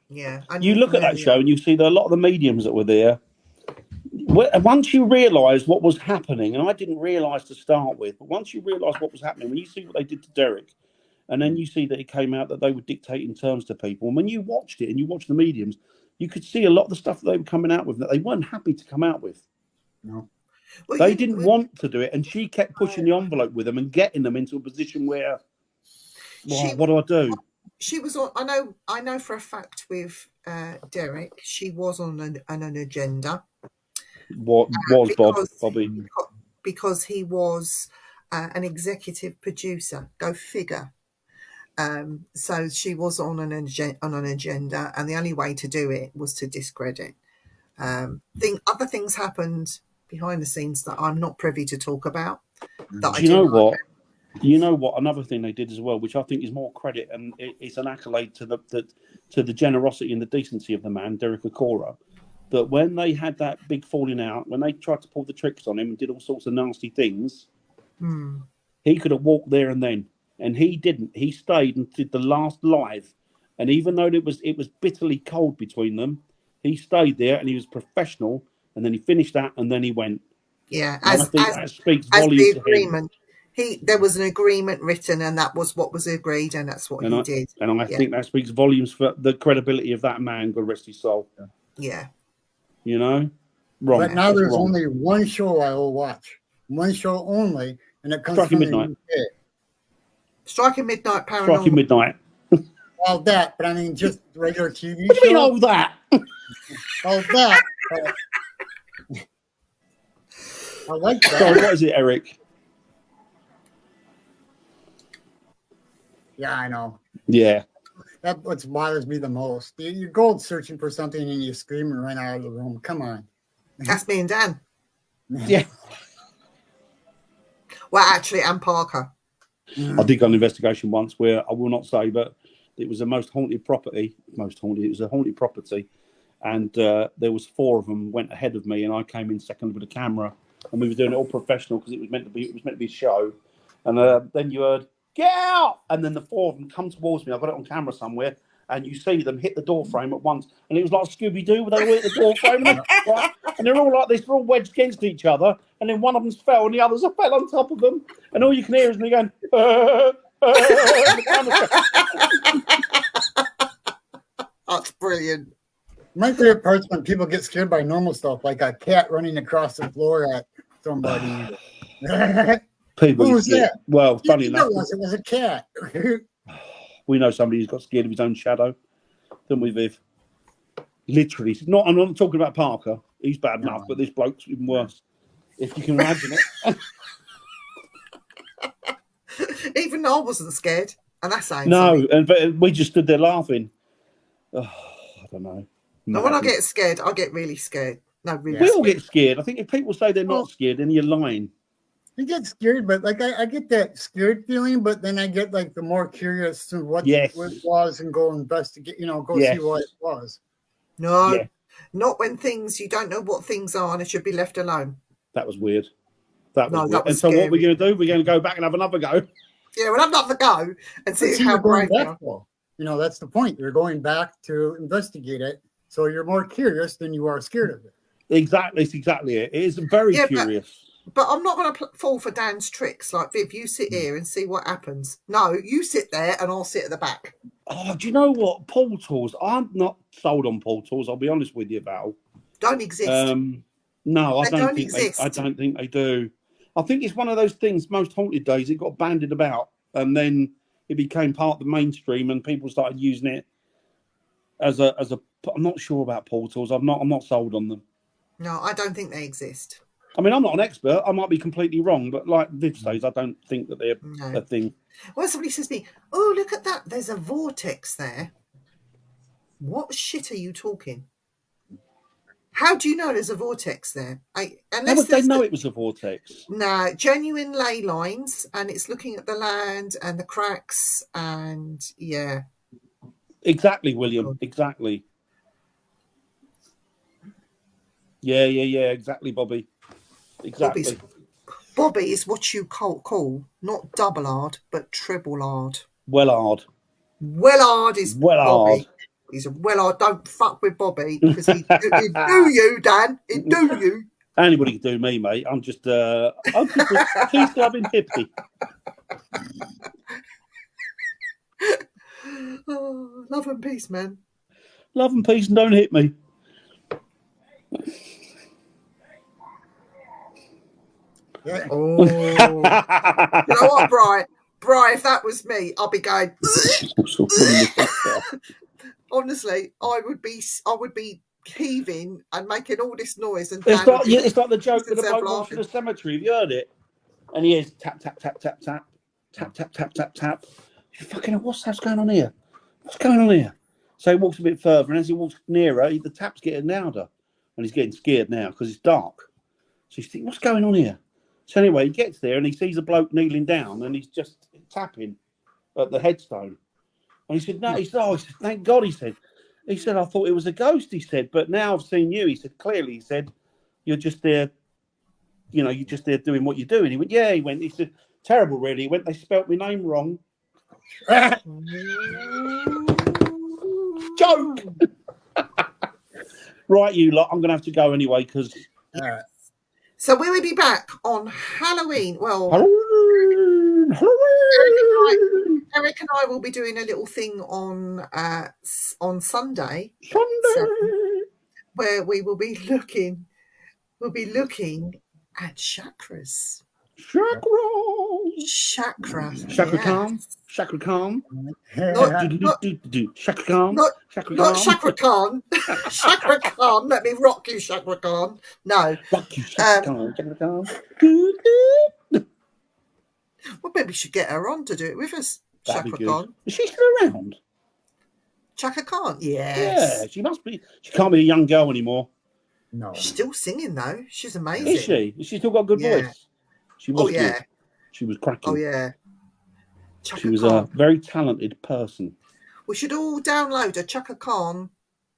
Yeah. You look at that show and you see that a lot of the mediums that were there. Once you realise what was happening, and I didn't realise to start with, but once you realise what was happening, when you see what they did to Derek, and then you see that it came out that they were dictating terms to people, and when you watched it and you watched the mediums, you could see a lot of the stuff that they were coming out with that they weren't happy to come out with. No. Well, they didn't want to do it, and she kept pushing the envelope with them and getting them into a position where, what do I do? She was on. I know for a fact with Derek, she was on an agenda. What was Bobby? Because he was an executive producer. Go figure. So she was on an agenda, and the only way to do it was to discredit. Other things happened behind the scenes that I'm not privy to talk about. You know what? You know what? Another thing they did as well, which I think is more credit, and it's an accolade to the generosity and the decency of the man, Derek Acorah, that when they had that big falling out, when they tried to pull the tricks on him and did all sorts of nasty things, he could have walked there and then. And he didn't. He stayed and did the last live. And even though it was bitterly cold between them, he stayed there and he was professional. And then he finished that and then he went. Yeah, I think that speaks volumes the agreement. There was an agreement written, and that was what was agreed, and that's what he did. And I think that speaks volumes for the credibility of that man. God rest his soul. Yeah. You know, wrong. But now there's only one show I will watch, one show only, and it comes Striking from Midnight. the UK. Striking Midnight Paranormal. Striking Midnight. All that, but I mean just regular TV What do you mean show. all that? All that. I like that. Sorry, what is it, Eric? Yeah, I know. Yeah. That's what bothers me the most. You go searching for something and you scream and run out of the room. Come on. That's me and Dan. Yeah. Well, actually, and Parker. I did go on an investigation once where I will not say, but it was the most haunted property. It was a haunted property, and there was 4 of them went ahead of me, and I came in second with a camera, and we were doing it all professional because it was meant to be a show. And then you heard, "Get out!" And then the four of them come towards me. I've got it on camera somewhere. And you see them hit the door frame at once. And it was like Scooby-Doo, where they all hit the door frame. And they're all like this, they're all wedged against each other. And then one of them's fell and the others fell on top of them. And all you can hear is me going, That's brilliant. My favorite part's when people get scared by normal stuff, like a cat running across the floor at somebody. People Who was get, that? well, funny You enough, know, it was a cat. we know somebody who's got scared of his own shadow, don't we, Viv? Literally. I'm not talking about Parker. He's bad enough, but this bloke's even worse. If you can imagine it. Even I wasn't scared, and that's saying No, something. but we just stood there laughing. Oh, I don't know. And when I get scared, I get really scared. No, really. We all scared. get scared. I think if people say they're not scared, then you're lying. You get scared, but like I get that scared feeling, but then I get like the more curious to what it was and go investigate, go see what it was. No, not when you don't know what things are and it should be left alone. That was weird. That was weird. That was and so scary. what we're going to do, we're going to go back and have another go. Yeah, we'll have another go and see how brave you are. That's the point. You're going back to investigate it. So you're more curious than you are scared of it. Exactly. It's exactly it. It is very curious. But I'm not going to fall for Dan's tricks. Like, Viv, you sit here and see what happens. No, you sit there and I'll sit at the back. Oh, do you know what? Portals. I'm not sold on portals. I'll be honest with you, Val. Don't exist. No, I They don't think I don't think they do. I think it's one of those things. Most haunted days, it got bandied about, and then it became part of the mainstream, and people started using it as a. I'm not sure about portals. I'm not sold on them. No, I don't think they exist. I mean, I'm not an expert. I might be completely wrong, but like Viv says, I don't think that they're a thing. Well, somebody says to me, "Oh, look at that! There's a vortex there." What shit are you talking? How do you know there's a vortex there? How would they know it was a vortex? No, genuine ley lines, and it's looking at the land and the cracks, and yeah. Exactly, William. Exactly. Yeah. Exactly, Bobby. Exactly. Bobby is what you call not double hard, but triple hard. Wellard. Wellard is Wellard. Bobby. He's a Wellard. Don't fuck with Bobby because he'd do you, Dan. He'd do you. Anybody can do me, mate. I'm just a peace-loving hippie. Oh, love and peace, man. Love and peace, and don't hit me. Oh, you know what, Bri? If that was me, I'd be going. Honestly, I would be heaving and making all this noise. And it's like the joke with the bloke walking the cemetery. Have you heard it? And he is tap tap tap tap tap tap tap tap tap tap. You fucking hell, what's going on here? What's going on here? So he walks a bit further, and as he walks nearer, the tap's getting louder, and he's getting scared now because it's dark. So he's thinking, what's going on here? So anyway, he gets there and he sees a bloke kneeling down, and he's just tapping at the headstone. And he said, "No," he said, "Thank God." He said, "I thought it was a ghost." He said, "But now I've seen you." He said, "Clearly," he said, "you're just there. You're just there doing what you're doing." He went, "Yeah." He said, "Terrible, really." He went, "They spelt my name wrong." Joke. Right, you lot. I'm going to have to go anyway because. So we will be back on Halloween. Well, Halloween. Eric and I will be doing a little thing on Sunday, where we will be looking. We'll be looking at chakras. Chakra Khan. Chakra Khan. Chakra Khan. Not Chakra Khan. Chakra Khan. Let me rock you, Chakra Khan. No. Rock you, Chakra Khan. Well, maybe we should get her on to do it with us. That'd Chakra Khan. Is she still around? Chakra Khan. Yes. Yeah, she must be. She can't be a young girl anymore. No. She's still singing though. She's amazing. Is she? Has she still got a good voice? She was good. She was cracking. Oh yeah. Chaka She was Khan. a very talented person. We should all download a Chaka Khan,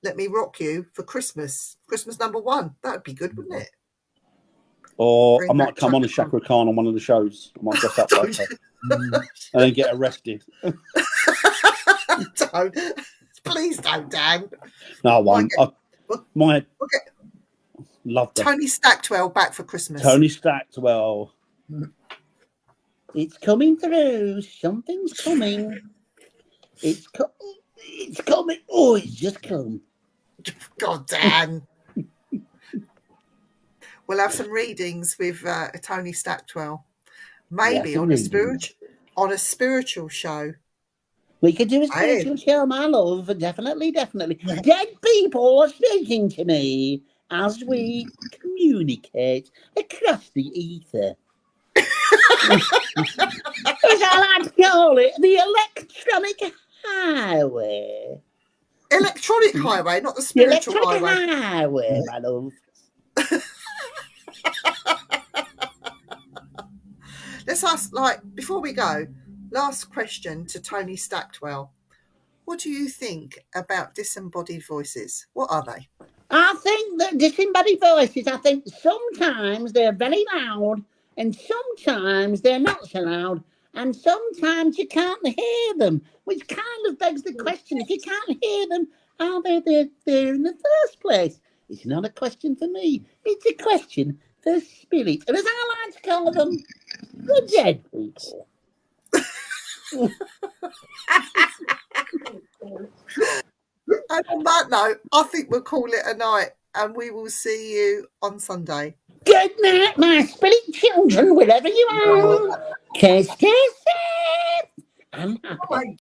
Let Me Rock You for Christmas. Christmas number 1. That would be good, wouldn't it? Or Bring I might back come on as Chaka Shaka Khan on one of the shows. I might dress up like her and then get arrested. Don't. Please don't, Dan. No, I won't. Okay. Okay. Love that. Tony Stackwell back for Christmas. Tony Stackwell. It's coming through. Something's coming. It's coming. Oh, it's just come. God, Dan. We'll have some readings with Tony Stackwell. Maybe some on a readings. spiritual show. We could do a spiritual show, my love. Definitely. Dead people are speaking to me as we communicate across the ether. As I like to call it, the electronic highway. Electronic highway, not the The spiritual electronic highway. highway, my love. Let's ask, before we go, last question to Tony Stackwell. What do you think about disembodied voices? What are they? I think that disembodied voices, I think sometimes they're very loud and sometimes they're not so loud and sometimes you can't hear them, which kind of begs the question, if you can't hear them, are they there in the first place? It's not a question for me. It's a question for spirit. And as I like to call them, the dead people. And on that note, I think we'll call it a night and we will see you on Sunday. Good night, my spirit children, wherever you are. Stay safe and happy.